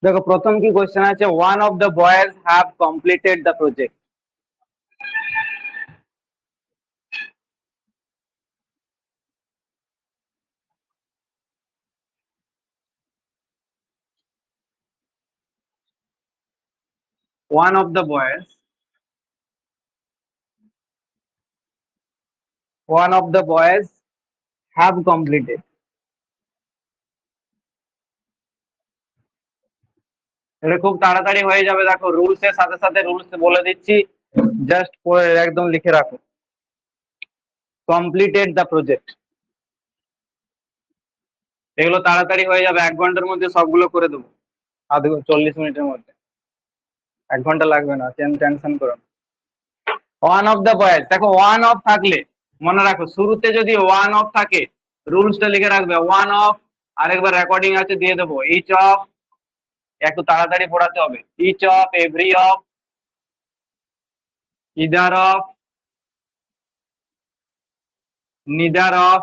দেখো প্রথম কি কোশ্চেন আছে, one of the boys have completed the project. One of the boys, one of the boys have completed. এটা খুব তাড়াতাড়ি হয়ে যাবে, দেখো রুলস এর সাথে সাথে রুলস বলে দিচ্ছি, জাস্ট একদম লিখে রাখো, কমপ্লিটেড দ্য প্রজেক্ট। এগুলো তাড়াতাড়ি হয়ে যাবে, 1 ঘন্টার মধ্যে সবগুলো করে দেবো, 40 মিনিটের মধ্যে। 1 ঘন্টা লাগবে না, টেনশন করো না। ওয়ান অফ দ্য বয়েজ, দেখো ওয়ান অফ থাকলে মনে রাখো, শুরুতে যদি ওয়ান অফ থাকে রুলসটা লিখে রাখবে, ওয়ান অফ, আরেকবার রেকর্ডিং আছে দিয়ে দেবো, ইচ অফ, একটু তাড়াতাড়ি পড়াতে হবে, each of, every of, either of, neither of.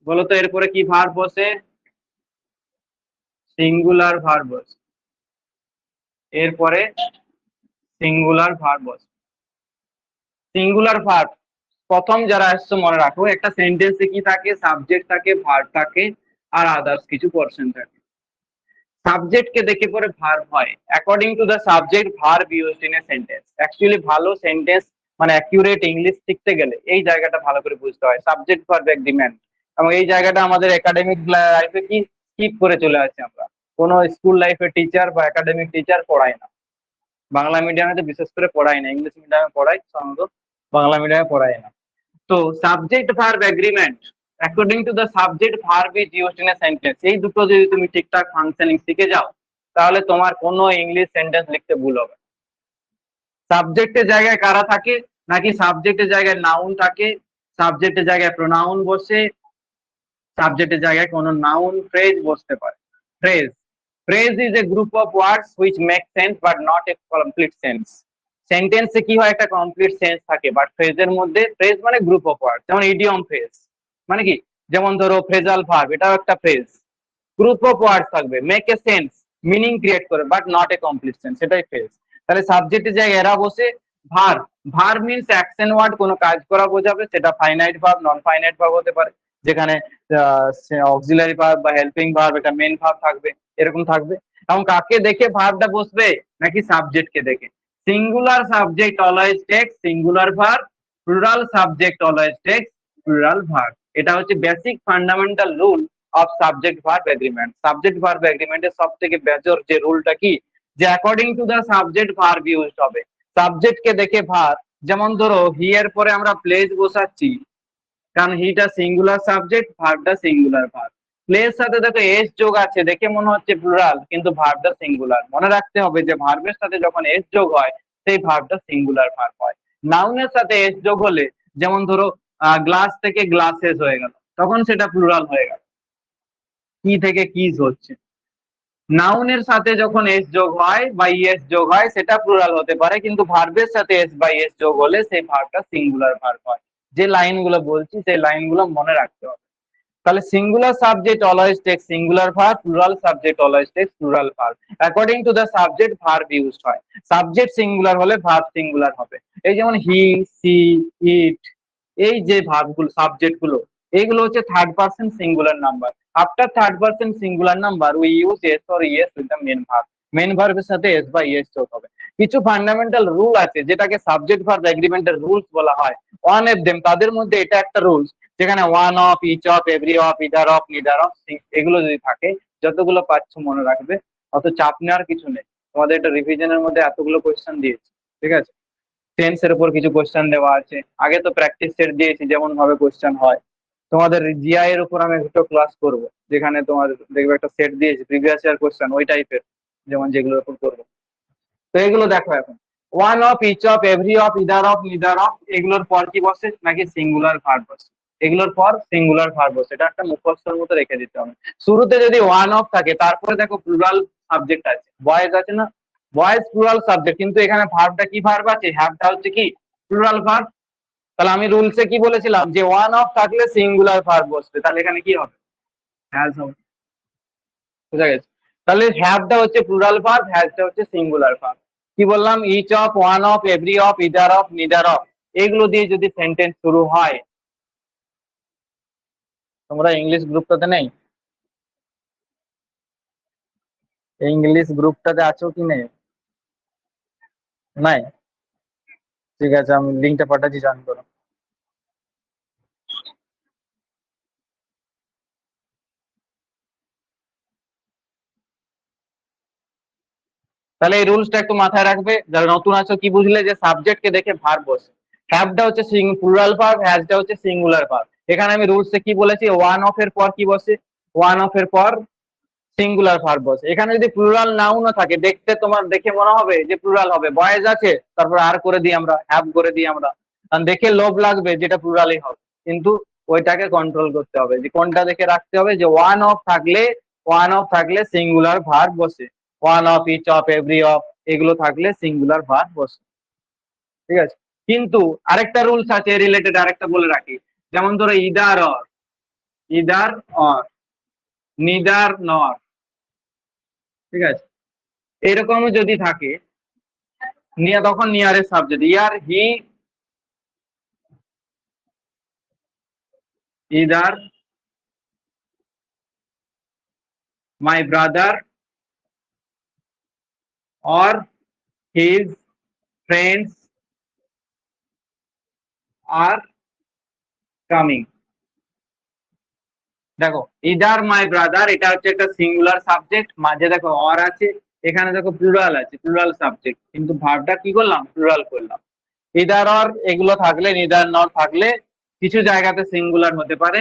বলো তো এরপরে কি ভার্ব বসে? সিঙ্গুলার ভার্ব বসে, এরপরে সিঙ্গুলার ভার্ব বসে। সিঙ্গুলার ভার্ব প্রথম যারা আসছে মনে রাখো, একটা সেন্টেন্সে কি থাকে, সাবজেক্ট থাকে, ভার্ব থাকে, আর আদার্স কিছু পোরশন থাকে। সাবজেক্ট কে দেখে পরে ভার্ব হয়, according to the subject verb used in a sentence. Actually ভালো সেন্টেন্স মানে অ্যাকিউরেট ইংলিশ শিখতে গেলে এই জায়গাটা ভালো করে বুঝতে হয়, সাবজেক্ট ভার্ব এগ্রিমেন্ট। এবং এই জায়গাটা আমাদের একাডেমিক লাইফে কি স্কিপ করে চলে আসছে আমরা, কোনো স্কুল লাইফে টিচার বা একাডেমিক টিচার পড়ায় না, বাংলা মিডিয়ামে তো বিশেষ করে পড়ায় না, ইংলিশ মিডিয়ামে পড়ায় সাধারণত, বাংলা মিডিয়ামে পড়ায় না। তো subject verb agreement according to the subject verb is used in a sentence, এই দুটো যদি তুমি ঠিকঠাক ফাংশনিং শিখে যাও তাহলে তোমার কোনো ইংলিশ সেন্টেন্স লিখতে ভুল হবে। সাবজেক্টের জায়গায় কারা থাকে, নাকি সাবজেক্টের জায়গায় নাউন থাকে, সাবজেক্টের জায়গায় প্রোনাউন বসে, সাবজেক্টের জায়গায় কোনো নাউন ফ্রেজ বসতে পারে। Phrase, phrase is a group of words which make sense but not a complete sense. সেন্টেন্সে কি হয়, একটা কমপ্লিট সেন্স থাকে, বাট ফ্রেজের মধ্যে, ফ্রেজ মানে গ্রুপ অফ ওয়ার্ড, যেমন ইডিয়ম ফ্রেজ মানে কি, যেমন ধরো ফ্রেজাল ভার্ব, এটাও একটা ফ্রেজ, গ্রুপ অফ ওয়ার্ড থাকবে, make a sense, meaning create করে, but not a complete sense, সেটাই ফ্রেজ। তাহলে সাবজেক্টের জায়গায় এরা বসে। Verb, verb means action word, কোনো কাজ করা বোঝাবে, সেটা finite verb, non finite verb হতে পারে, যেখানে অক্সিলারি ভার্ব বা হেল্পিং ভার্ব, এটা মেন ভার্ব থাকবে, এরকম থাকবে। এবং কাকে দেখে ভার্বটা বসবে, নাকি সাবজেক্টকে দেখে। Singular subject always takes singular verb, plural subject always takes plural verb. এটা হচ্ছে basic fundamental rule of subject verb agreement. Subject verb এগ্রিমেন্টের সব থেকে বেজর যে রুলটা কি, যে according to the subject verb used হবে, সাবজেক্টকে দেখে ভার্ব। যেমন ধরো হি এর পরে আমরা প্লেস বসাচ্ছি, কারণ হিটা সিঙ্গুলার সাবজেক্ট, ভার্বটা সিঙ্গুলার ভার্ব। প্লেস সাথে দেখো এস যোগ আছে, দেখে মনে হচ্ছে প্লুরাল, কিন্তু ভার্বটা সিঙ্গুলার। মনে রাখতে হবে যে ভার্বের সাথে যখন এস যোগ হয় সেই ভার্বটা সিঙ্গুলার ভার্ব হয়। নাউনের সাথে এস যোগ হলে, যেমন ধরো গ্লাস থেকে গ্লাসেস হয়ে গেল, তখন সেটা প্লুরাল হয়ে গেল। কি থেকে কিস হচ্ছে, নাউনের সাথে যখন এস যোগ হয় বা ইএস যোগ হয় সেটা প্লুরাল হতে পারে, কিন্তু ভার্বের সাথে এস বা এস যোগ হলে সেই ভার্বটা সিঙ্গুলার ভার্ব হয়। যে লাইনগুলো বলছি সেই লাইনগুলো মনে রাখতে হবে। তাহলে singular subject always takes singular verb, plural subject always takes plural verb. According to the subject verb used হয়, সাবজেক্ট সিঙ্গুলার হলে ভার্ব সিঙ্গুলার হবে। এই যেমন হি, সি, ইট, এই যে ভার্বগুলো, সাবজেক্ট গুলো, এইগুলো হচ্ছে third person singular number. After third person singular number we use s or es with the main verb. Main ভার্বের সাথে এস বা ইএস যোগ হবে। কিছু ফান্ডামেন্টাল রুল আছে যেটাকে সাবজেক্ট ভার্ব এগ্রিমেন্টের রুলস বলা হয়। ওয়ান অফ দেম, তাদের মধ্যে এটা একটা রুলস, যেখানে one of, each of, every of, either of, neither of, এগুলো যদি থাকে, যতগুলো পাচ্ছ মনে রাখবে, অত চাপ নেওয়ার কিছু নেই। তোমাদের এটা রিভিশনের মধ্যে এতগুলো কোয়েশ্চেন দিয়েছি, ঠিক আছে। টেন্সের উপর কিছু কোয়েশ্চেন দেওয়া আছে, আগে তো প্র্যাকটিস সেট দিয়েছি যেমন ভাবে কোয়েশ্চেন হয়। তোমাদের জিআই এর উপর আমি একটা ক্লাস করব, যেখানে তোমার দেখবে একটা সেট দিয়েছি প্রিভিয়াস ইয়ার কোয়েশ্চেন ওই টাইপের, যেমন যেগুলোর উপর করবো। তো এগুলো দেখো এখন, one of, each of, every of, either of, neither of, এগুলোর পর কি বসে, নাকি সিঙ্গুলার ভার্ব বসে। এগুলোর পর সিঙ্গুলার ভার্ব বসে, এটা একটা মুখস্থের মতো রেখে দিতে হবে। শুরুতে যদি ওয়ান অফ থাকে, তারপরে দেখো প্লুরাল সাবজেক্ট আছে, বয়েজ আছে না, বয়েজ প্লুরাল সাবজেক্ট, কিন্তু এখানে ভার্বটা কি ভার্ব আছে, হ্যাভটা হচ্ছে কি প্লুরাল ভার্ব। তাহলে আমি রুলসে কি বলেছিলাম, যে ওয়ান অফ থাকলে সিঙ্গুলার ভার্ব বসবে, তাহলে এখানে কি হবে, হ্যাজ হবে। বুঝা গেছে। তাহলে হ্যাভটা হচ্ছে প্লুরাল ভার্ব, হ্যাজটা হচ্ছে সিঙ্গুলার ভার্ব। কি বললাম? Each of, one of, every of, either of, neither of, এগুলো দিয়ে যদি সেন্টেন্স শুরু হয়। তোমরা ইংলিশ গ্রুপটাতে নেই? ইংলিশ গ্রুপটাতে আছো কি নেই? নাই? ঠিক আছে, আমি লিঙ্কটা পাঠাচ্ছি, জয়েন করো। তাহলে এই রুলসটা একটু মাথায় রাখবে, যারা নতুন আছো। কি বুঝলে? যে সাবজেক্টকে দেখে ভার্ব বসে। হ্যাভটা হচ্ছে প্লুরাল ভার্ব, হ্যাজটা হচ্ছে সিঙ্গুলার ভার্ব। এখানে আমি রুলসে কি বলেছি? ওয়ান অফ এর পর কি বসে? ওয়ান অফ এর পর সিঙ্গুলার ভার্ব বসে। এখানে যদি প্লুরাল নাউনও থাকে, দেখতে তোমার দেখে মনে হবে যে প্লুরাল হবে। বয়েজ আছে, তারপর আর করে দিই আমরা, হ্যাভ করে দিই আমরা, কারণ দেখে লোভ লাগবে যেটা প্লুরালই হবে। কিন্তু ওইটাকে কন্ট্রোল করতে হবে, যে কোনটা দেখে রাখতে হবে, যে ওয়ান অফ থাকলে সিঙ্গুলার ভার্ব বসে। One of, each of, every of, এগুলো থাকলে সিঙ্গুলার ভার্ব বসে। ঠিক আছে? কিন্তু আরেকটা রুলস আছে রিলেটেড, আরেকটা বলে রাখি। যেমন ধরো ইদার অর, নিদার নর, ঠিক আছে? এরকম যদি থাকে, তখন nearest subject, year, he, either my brother or his friends are coming. দেখো, ইদার মাই ব্রাদার, এটা হচ্ছে একটা সিঙ্গুলার সাবজেক্ট, মাঝে দেখো অর আছে, এখানে দেখো প্লুরাল আছে, প্লুরাল সাবজেক্ট, কিন্তু ভার্বটা কি করলাম? প্লুরাল করলাম। ইদার অর এগুলো থাকলে, নিদার নর থাকলে, কিছু জায়গাতে সিঙ্গুলার হতে পারে।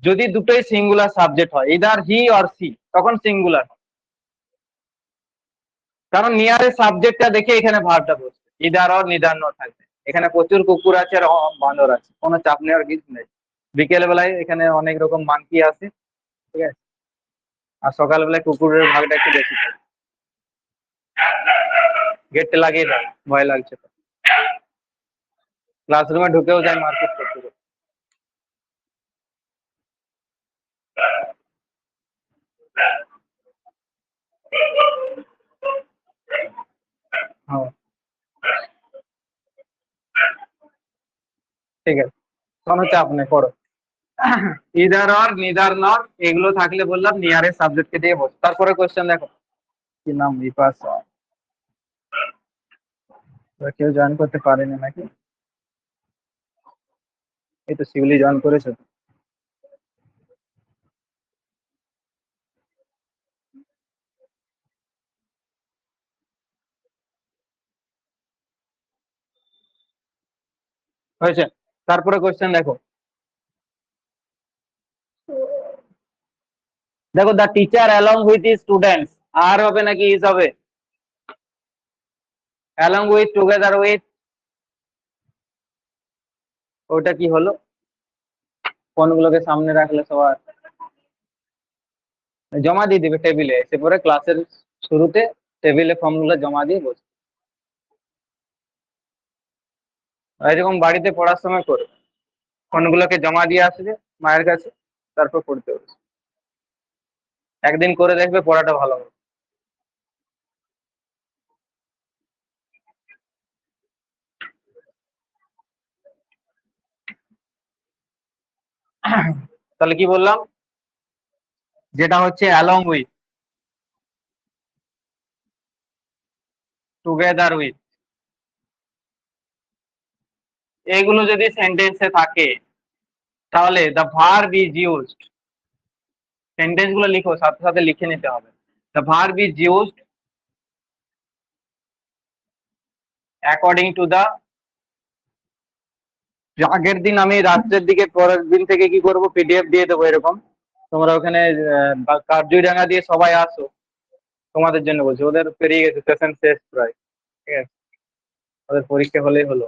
যদি দুটোই সিঙ্গুলার সাবজেক্ট হয়, ইদার হি অর সি, তখন সিঙ্গুলার। কারণ নিয়ারেস্ট সাবজেক্টটা দেখে এখানে ভার্বটা বসবে, ইদার অর নিদার নর থাকবে। এখানে প্রচুর কুকুর আছে আর বাঁদর আছে, কোনো চাপ নেওয়ার কিছু নেই। বিকেল বেলায় এখানে অনেক রকম মাংকি আছে, ঠিক আছে? আর সকালবেলায় কুকুরের ভাগটা একটু বেশি থাকে। গেটটা লাগিয়ে দাও, ভয় লাগছে তো। ক্লাসরুমে ঢুকেও যায় মারপিট করতে করতে। হ্যাঁ, ঠিক আছে, কোনো চাপ নেই, পড়ো। ইদার অর, নিদার নর, এগুলো থাকলে বললাম নিয়ারেস্ট সাবজেক্টকে দিয়ে বস। তারপরে কোশ্চেন দেখো, কি নাম? বিপাস। কেউ জয়েন করতে পারেনি নাকি? এই তো শিউলি জয়েন করেছে। হয়েছে? তারপরে কোশ্চেন দেখো, the teacher along with students, আর হবে নাকি ইজ হবে? অ্যালং উইথ, টুগেদার উইথ, ওটা কি হলো? ফোনগুলোকে সামনে রাখলে সবার জমা দিয়ে দিবে টেবিলে, এসে পরে ক্লাসের শুরুতে টেবিলে ফর্মগুলো জমা দিয়ে বসে। এরকম বাড়িতে পড়ার সময় করবে, ফোনগুলোকে জমা দিয়ে আসবে মায়ের কাছে, তারপর পড়তে হবে। একদিন করে দেখবে, পড়াটা ভালো হবে। তাহলে কি বললাম? যেটা হচ্ছে অ্যালং উইথ, টুগেদার উইথ, এগুলো যদি সেন্টেন্সে থাকে, তাহলে the verb is used, sentence গুলো লিখো, সাথে সাথে লিখে নিতে হবে। The verb is used according to the, আগের দিন আমি রাত্রের দিকে, পরের দিন থেকে কি করব, পিডিএফ দিয়ে দেবো এরকম। তোমরা ওখানে কার্যডাঙ্গা দিয়ে সবাই আসো, তোমাদের জন্য বলছি, ওদের পেরিয়ে গেছে, সেশন শেষ প্রায়, ঠিক আছে? ওদের পরীক্ষা হলেই হলো।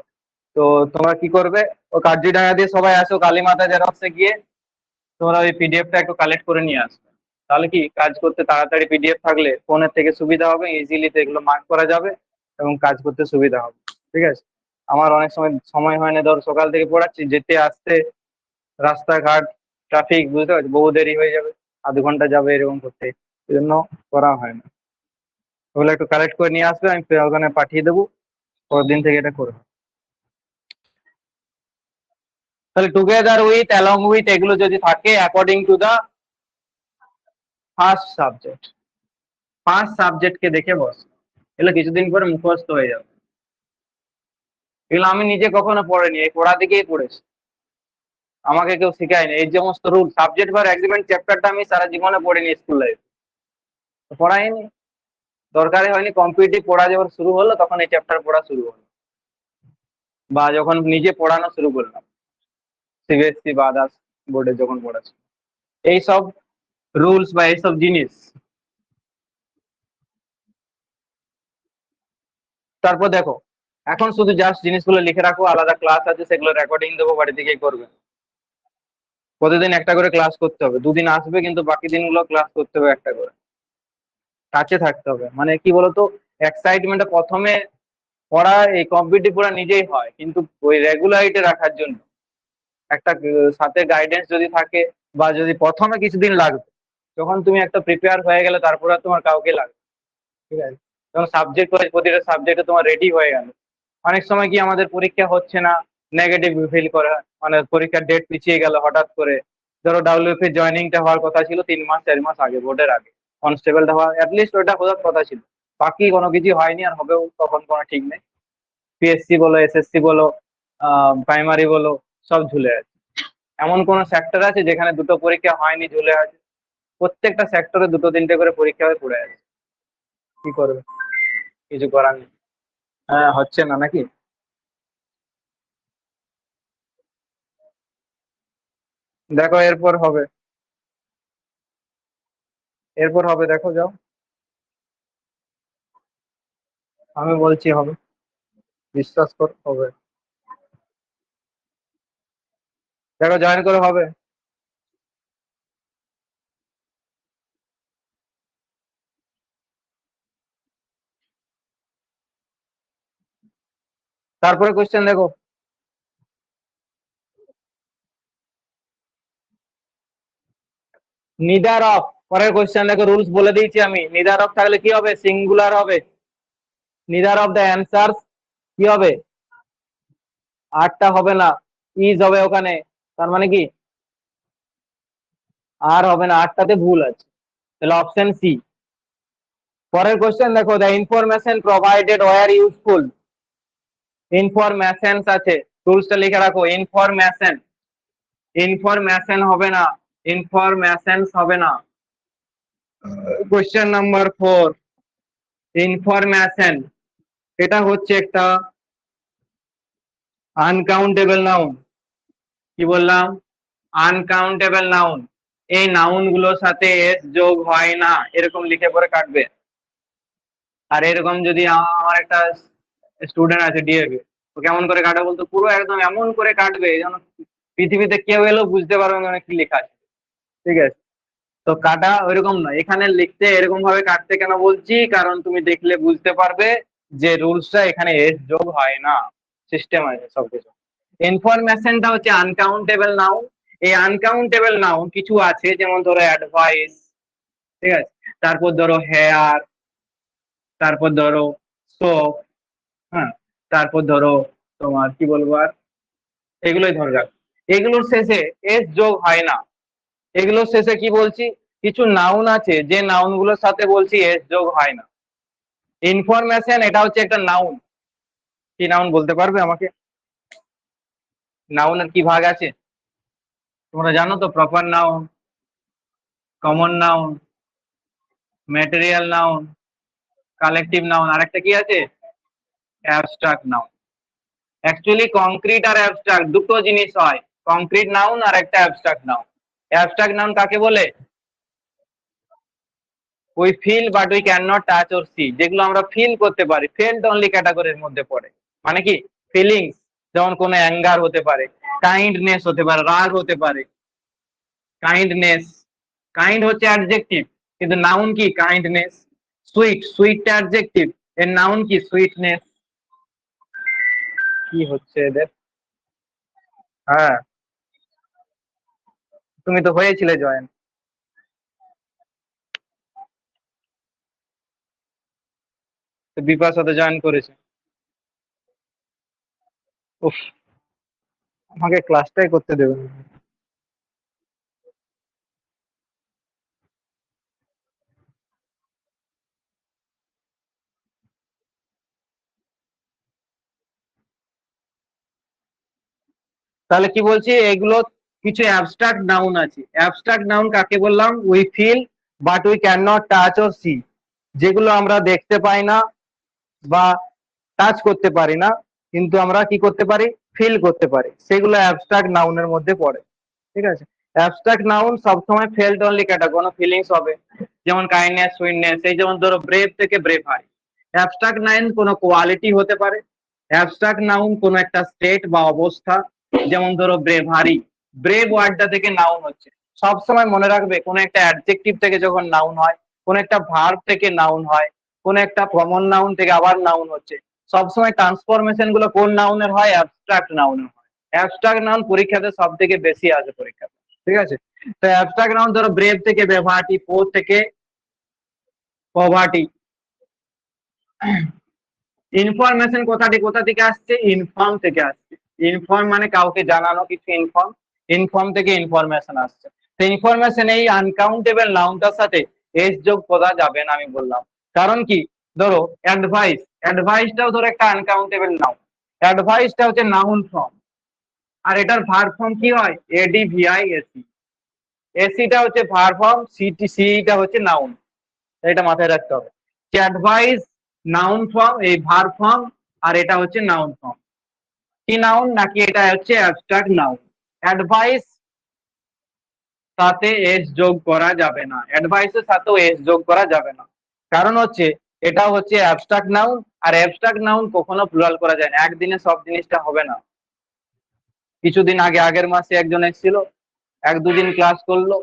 তো তোমরা কি করবে, ও কার্যডাঙ্গা দিয়ে সবাই আসো, কালীমাতা জেরক্সে গিয়ে তোমরা ওই পিডিএফটা একটু কালেক্ট করে নিয়ে আসবে। তাহলে কি কাজ করতে তাড়াতাড়ি, পিডিএফ থাকলে ফোনের থেকে সুবিধা হবে, ইজিলি এগুলো মার্ক করা যাবে এবং কাজ করতে সুবিধা হবে। ঠিক আছে? আমার অনেক সময় সময় হয় না, ধর সকাল থেকে পড়াচ্ছি, যেতে আসতে রাস্তাঘাট, ট্রাফিক, বুঝতে পারছি, বহু দেরি হয়ে যাবে, আধ ঘন্টা যাবে এরকম করতে। এই জন্য করা হয় না। ওগুলো একটু কালেক্ট করে নিয়ে আসবে, আমি ওখানে পাঠিয়ে দেবো, পরের দিন থেকে এটা করবে। তাহলে টুগেদার উইথ, অ্যালং উইথ এগুলো যদি থাকে according to the first subject, first সাবজেক্টকে দেখে বস, এগুলো কিছুদিন পরে মুখস্থ হয়ে যাবে। এগুলো আমি নিজে কখনো পড়িনি, এই পড়া দিকেই পড়েছি, আমাকে কেউ শেখায়নি এই সমস্ত রুল। সাবজেক্ট ভার এগ্রিমেন্ট চ্যাপ্টারটা আমি সারা জীবনে পড়িনি স্কুল লাইফে, পড়াইনি, দরকারই হয়নি। কম্পিটিটিভ পড়া যখন শুরু হলো তখন এই চ্যাপ্টার পড়া শুরু হলো, বা যখন নিজে পড়ানো শুরু করলাম সিবিএসসি বা আদার্স বোর্ডে যখন পড়াচ্ছি, এইসব রুলস বা এইসব জিনিস। তারপর দেখো, এখন শুধু জাস্ট জিনিসগুলো লিখে রাখো, আলাদা ক্লাস আছে সেগুলো রেকর্ডিং দেবো, বাড়ি থেকেই করবে। প্রতিদিন একটা করে ক্লাস করতে হবে, দুদিন আসবে কিন্তু বাকি দিনগুলো ক্লাস করতে হবে একটা করে, কাছে থাকতে হবে। মানে কি বলতো, এক্সাইটমেন্টটা প্রথমে পড়া, এই কম্পিটিটিভ পড়া নিজেই হয়, কিন্তু ওই রেগুলারিটি রাখার জন্য একটা সাথে গাইডেন্স যদি থাকে, বা যদি প্রথমে কিছুদিন লাগবে, যখন তুমি একটা প্রিপেয়ার হয়ে গেলে তারপরে তোমার কাউকে লাগবে, ঠিক আছে? যখন সাবজেক্ট ওয়াইজ প্রতিটা সাবজেক্টে তোমার রেডি হয়ে গেল, অনেক সময় কি আমাদের পরীক্ষা হচ্ছে না, নেগেটিভ ফিল করা, মানে পরীক্ষার ডেট পিছিয়ে গেল হঠাৎ করে। ধরো ডাব্লিউপি জয়নিংটা হওয়ার কথা ছিল 3 মাস 4 মাস আগে, বোর্ডের আগে, কনস্টেবলটা হওয়ার অ্যাটলিস্ট ওটা হওয়ার কথা ছিল, বাকি কোনো কিছু হয়নি আর হবেও তখন কোনো ঠিক নেই। পিএসসি বলো, এসএসসি বলো, প্রাইমারি বলো, সব ঝুলে আছে। এমন কোন সেক্টর আছে যেখানে দুটো পরীক্ষা হয়নি, ঝুলে আছে? প্রত্যেকটা সেক্টরে দুটো তিনটে করে পরীক্ষা হয়ে পড়ে আছে। কি করবে, কিছু করার নেই। হ্যাঁ, হচ্ছে না নাকি? দেখো এরপর হবে, এরপর হবে, দেখো যাও, আমি বলছি হবে, বিশ্বাস কর হবে। দেখো জয়েন করে হবে। তারপরে কোশ্চেন দেখো, নিদার অফ, পরের কোশ্চেন দেখো, রুলস বলে দিয়েছি আমি, নিদার অফ থাকলে কি হবে, সিঙ্গুলার হবে। নিদার অফ দ্য অ্যান্সার্স কি হবে, আরটা হবে না, ইজ হবে ওখানে, তার মানে কি আর হবে না, আরটাতে ভুল আছে, তাহলে অপশন সি। পরের কোশ্চেন দেখো, the information provided were useful. Information আছে, রুলসটা লিখে রাখো, ইনফরমেশন, ইনফরমেশন হবে না, ইনফরমেশন হবে না। কোশ্চেন নাম্বার 4, ইনফরমেশন এটা হচ্ছে একটা আনকাউন্টেবল নাউন। কি বললাম, আনকাউন্টেবল নাউন। এই নাউন গুলোর সাথে এস যোগ হয় না, এরকম লিখে পরে কাটবে। আর এরকম যদি আমার একটা স্টুডেন্ট আছে ডিএবি, তো কেমন করে কাটবে বলতো, পুরো একদম এমন করে কাটবে যেন পৃথিবীতে কেউ এলেও বুঝতে পারবে না কি লেখা আছে, ঠিক আছে? তো কাটা ওইরকম নয়, এখানে লিখতে এরকম ভাবে কাটতে কেন বলছি, কারণ তুমি দেখলে বুঝতে পারবে যে রুলসটা এখানে এস যোগ হয় না, সিস্টেম আছে সবকিছু। ইনফরমেশনটা হচ্ছে আনকাউন্টেবল নাউন। এই আনকাউন্টেবল নাউন কিছু আছে, যেমন ধরো অ্যাডভাইস, ঠিক আছে, তারপর ধরো হেয়ার, তারপর ধরো সোপ, হ্যাঁ, তারপর ধরো তোমার কি বলবো আর, এগুলোই ধরে রাখ। এগুলোর শেষে এস যোগ হয় না। এগুলোর শেষে কি বলছি, কিছু নাউন আছে যে নাউন গুলোর সাথে বলছি এস যোগ হয় না। ইনফরমেশন এটা হচ্ছে একটা নাউন, কি নাউন বলতে পারবে আমাকে? নাউনের কি ভাগ আছে তোমরা জানো তো? Proper noun, common noun, material noun, collective noun, আর একটা কি আছে, অ্যাবস্ট্রাক্ট নাউন। অ্যাকচুয়ালি কংক্রিট আর অ্যাবস্ট্রাক্ট দুটো জিনিস হয়, কংক্রিট নাউন আর একটা অ্যাবস্ট্রাক্ট নাউন। অ্যাবস্ট্রাক্ট নাউন কাকে বলে, we feel but we can not touch or see, যেগুলো আমরা ফিল করতে পারি, ফেল্ট অনলি ক্যাটাগরির মধ্যে পড়ে। মানে কি, ফিলিংস, যেমন কোনো অ্যাঙ্গার হতে পারে, কাইন্ডনেস হতে পারে, রাগ হতে পারে, কাইন্ডনেস, কাইন্ড হচ্ছে অ্যাডজেক্টিভ, কিন্তু নাউন কি, কাইন্ডনেস। সুইট, সুইটটা অ্যাডজেক্টিভ, এর নাউন কি, সুইটনেস। কি হচ্ছে এদের? হ্যাঁ, তুমি তো হয়েছিলে জয়েন। বিপার সাথে জয়েন করেছে। উফ, আমাকে ক্লাসটাই করতে দেবেন। তাহলে কি বলছি, এগুলো কিছু অ্যাবস্ট্রাক্ট নাউন আছে। অ্যাবস্ট্রাক্ট নাউন কাকে বললাম? We feel but we can not touch or see, যেগুলো আমরা দেখতে পাই না বা টাচ করতে পারি না, কিন্তু আমরা কি করতে পারি? ফিল করতে পারি, সেগুলো অ্যাবস্ট্রাক্ট নাউনের মধ্যে পড়ে। ঠিক আছে, অ্যাবস্ট্রাক্ট নাউন সবসময় ফেল্ট অনলি ক্যাটাগরি, কোনো ফিলিংস হবে, যেমন কাইন্ডনেস, সুইটনেস। এই যেমন ধরো ব্রেভ থেকে ব্রেভ হাই, অ্যাবস্ট্রাক্ট নাউন কোনো কোয়ালিটি হতে পারে, অ্যাবস্ট্রাক্ট নাউন কোনো একটা স্টেট বা অবস্থা। যেমন ধরো ব্রেভারি, ব্রেভ ওয়ার্ডটা থেকে নাউন হচ্ছে। সবসময় মনে রাখবে, কোনো একটা অ্যাডজেক্টিভ থেকে যখন নাউন হয়, কোনো একটা ভার্ব থেকে নাউন হয়, কোনো একটা কমন নাউন থেকে আবার নাউন হচ্ছে, সবসময় ট্রান্সফরমেশন গুলো কোন নাউনের হয়? অ্যাবস্ট্রাক্ট নাউনের হয়। অ্যাবস্ট্রাক্ট নাউন পরীক্ষাতে সব থেকে বেশি আসে পরীক্ষাতে। ঠিক আছে, তো অ্যাবস্ট্রাক্ট নাউন ধরো ব্রেভ থেকে বেভার্টি, পো থেকে পভার্টি। ইনফরমেশন কথাটি কোথা থেকে আসছে? ইনফর্ম থেকে আসছে। ইনফর্ম মানে কাউকে জানানো কিছু, ইনফর্ম। ইনফর্ম থেকে ইনফরমেশন আসছে। তো ইনফরমেশন এই আনকাউন্টেবল নাউনটার সাথে এস যোগ করা যাবে না, আমি বললাম। কারণ কি, ধরো অ্যাডভাইস, অ্যাডভাইসটাও ধরো একটা আনকাউন্টেবল নাউন। অ্যাডভাইসটা হচ্ছে নাউন ফর্ম, আর এটার ভার্ব ফর্ম কি হয়? এডিভিআই এসি। এসিটা হচ্ছে ভার্ব ফর্ম, সিটা হচ্ছে নাউন। এটা মাথায় রাখতে হবে যে অ্যাডভাইস নাউন ফর্ম, এই ভার্ব ফর্ম, আর এটা হচ্ছে নাউন ফর্ম। কি নাউন? নাকি এটা হচ্ছে অ্যাবস্ট্রাক্ট নাউন। অ্যাডভাইস সাথে এস যোগ করা যাবে না, অ্যাডভাইসের সাথেও এস যোগ করা যাবে না। কারণ হচ্ছে এটা হচ্ছে অ্যাবস্ট্রাক্ট নাউন, আর অ্যাবস্ট্রাক্ট নাউন কখনো প্লুরাল করা যায় না, একদিনে সব জিনিসটা হবে না। কিছুদিন আগে, আগের মাসে একজন এসেছিল, এক দুদিন ক্লাস করলো,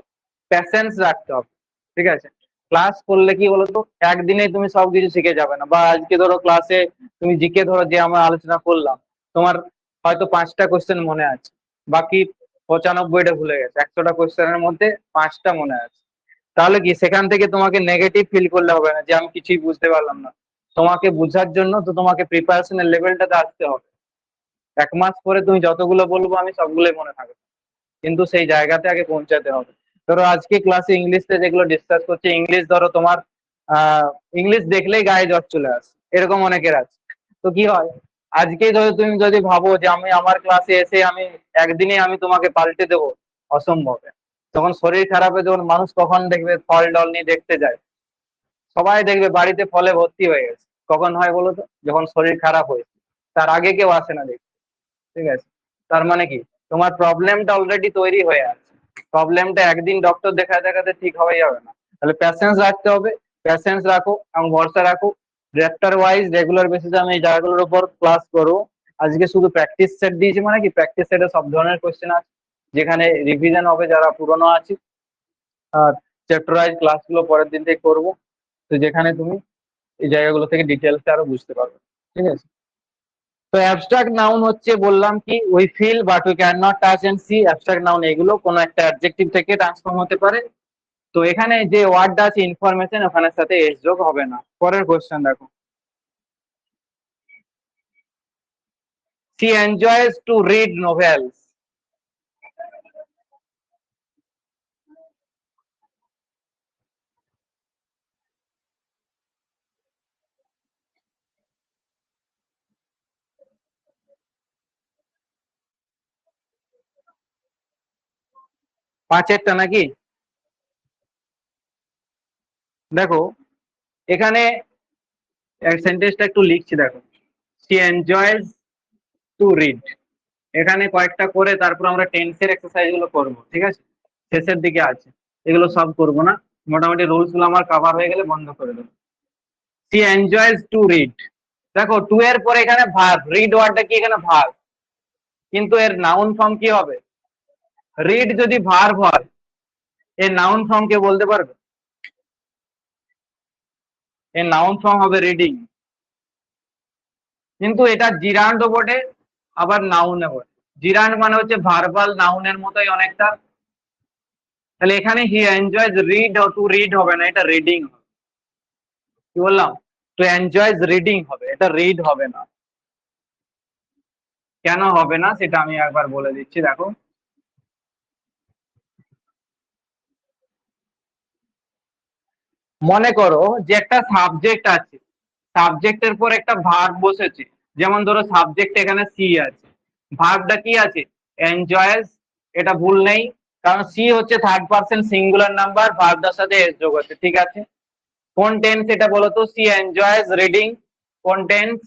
প্যাশেন্স রাখতে হবে। ঠিক আছে, ক্লাস করলে কি বলতো, একদিনে তুমি সবকিছু শিখে যাবে না। বা আজকে ধরো ক্লাসে তুমি জিকে ধরো যে আমরা আলোচনা করলাম, তোমার হয়তো 5টা কোশ্চেন মনে আছে, বাকি 95টা ভুলে গেছে। 100টা কোশ্চেনের মধ্যে 5টা মনে আছে। তাহলে কি সেখান থেকে তোমাকে নেগেটিভ ফিল করলে হবে না যে আমি কিছুই বুঝতে পারলাম না। তোমাকে বোঝার জন্য তো তোমাকে প্রিপারেশনের লেভেলটাতে আসতে হবে। 1 মাস পরে তুমি যতগুলো বলবো আমি সবগুলোই মনে থাকবে, কিন্তু সেই জায়গাতে আগে পৌঁছাতে হবে। ধরো আজকে ক্লাসে ইংলিশে যেগুলো ডিসকাস করছে, ইংলিশ ধরো তোমার ইংলিশ দেখলেই গায়ে জ্বর চলে আসে, এরকম অনেকের আছে। তো কি হয়, আজকেই ধরো তুমি যদি ভাবো যে আমি আমার ক্লাসে এসে আমি একদিনে আমি তোমাকে পাল্টে দেবো, অসম্ভব। তখন শরীর খারাপে যখন মানুষ কখন দেখবে ফল ডল নিয়ে দেখতে যায়, সবাই দেখবে বাড়িতে ফলে ভর্তি হয়ে গেছে। কখন হয় বলো তো? যখন শরীর খারাপ হয়েছে, তার আগে কেউ আসে না দেখতে। ঠিক আছে, তার মানে কি, তোমার প্রবলেমটা অলরেডি তৈরি হয়ে আছে। প্রবলেমটা একদিন ডক্টর দেখাতে দেখাতে ঠিক হয়ে যাবে না। তাহলে প্যাশেন্স রাখতে হবে, প্যাশেন্স রাখো এবং ভরসা রাখো। চ্যাপ্টার ওয়াইজ রেগুলার বেসিসে আমি এই জায়গাগুলোর উপর ক্লাস করবো। আজকে শুধু প্র্যাকটিস সেট দিয়েছি, মানে কি প্র্যাকটিস সেটে সব ধরনের কোশ্চেন আছে, যেখানে রিভিশন হবে যারা পুরনো আছে। আর চ্যাপ্টার ওয়াইজ ক্লাসগুলো পরের দিন থেকে করবো, তো যেখানে তুমি এই জায়গাগুলো থেকে ডিটেলসে আরো বুঝতে পারবে। ঠিক আছে, তো অ্যাবস্ট্রাক্ট নাউন হচ্ছে বললাম কি, we feel but we can not touch and see. Abstract noun এগুলো কোনো একটা অ্যাডজেক্টিভ থেকে ট্রান্সফর্ম হতে পারে। তো এখানে যে ওয়ার্ডটা আছে ইনফরমেশন, ওখানের সাথে এস যোগ হবে না। পরের কোশ্চেন দেখো, she enjoys to read novels. পাঁচেরটা নাকি? দেখো এখানে সেন্টেন্সটা একটু লিখছি, দেখো she enjoys to read, এখানে কয়েকটা করে তারপর আমরা টেন্সের এক্সারসাইজ গুলো করবো। ঠিক আছে, শেষের দিকে আছে, এগুলো সব করবো না, মোটামুটি রুলস গুলো আমার কভার হয়ে গেলে বন্ধ করে দেবো। she enjoys to read, দেখো টু এর পরে এখানে ভার্ব, রিড ওয়ার্ডটা কি এখানে ভার্ব, কিন্তু এর নাউন ফর্ম কি হবে? রিড যদি ভার্ব হয়, এর নাউন ফর্ম কে বলতে পারবে? এর নাউন ফর্ম হবে রিডিং, কিন্তু এটা জিরান্ড বটে, আবার নাউনে বটে। জিরান্ড মানে হচ্ছে ভার্বাল নাউনের মতোই অনেকটা। তাহলে এখানে হি এনজয়স রিড, টু রিড হবে না, এটা রিডিং হবে। কি বললাম? তো এনজয়স রিডিং হবে, এটা রিড হবে না। কেন হবে না সেটা আমি একবার বলে দিচ্ছি, দেখো। মনে করো যে একটা সাবজেক্ট আছে, সাবজেক্টের পর একটা ভার্ব বসেছে। যেমন ধরো সাবজেক্ট এখানে সি আছে, ভার্বটা কি আছে? এনজয়েস। এটা ভুল নেই, কারণ সি হচ্ছে থার্ড পারসন সিঙ্গুলার নাম্বার, ভার্বটার সাথে এস যোগ হচ্ছে, ঠিক আছে। কোন টেন্স এটা বলো তো? সি এনজয়েস রিডিং, কোন টেন্স?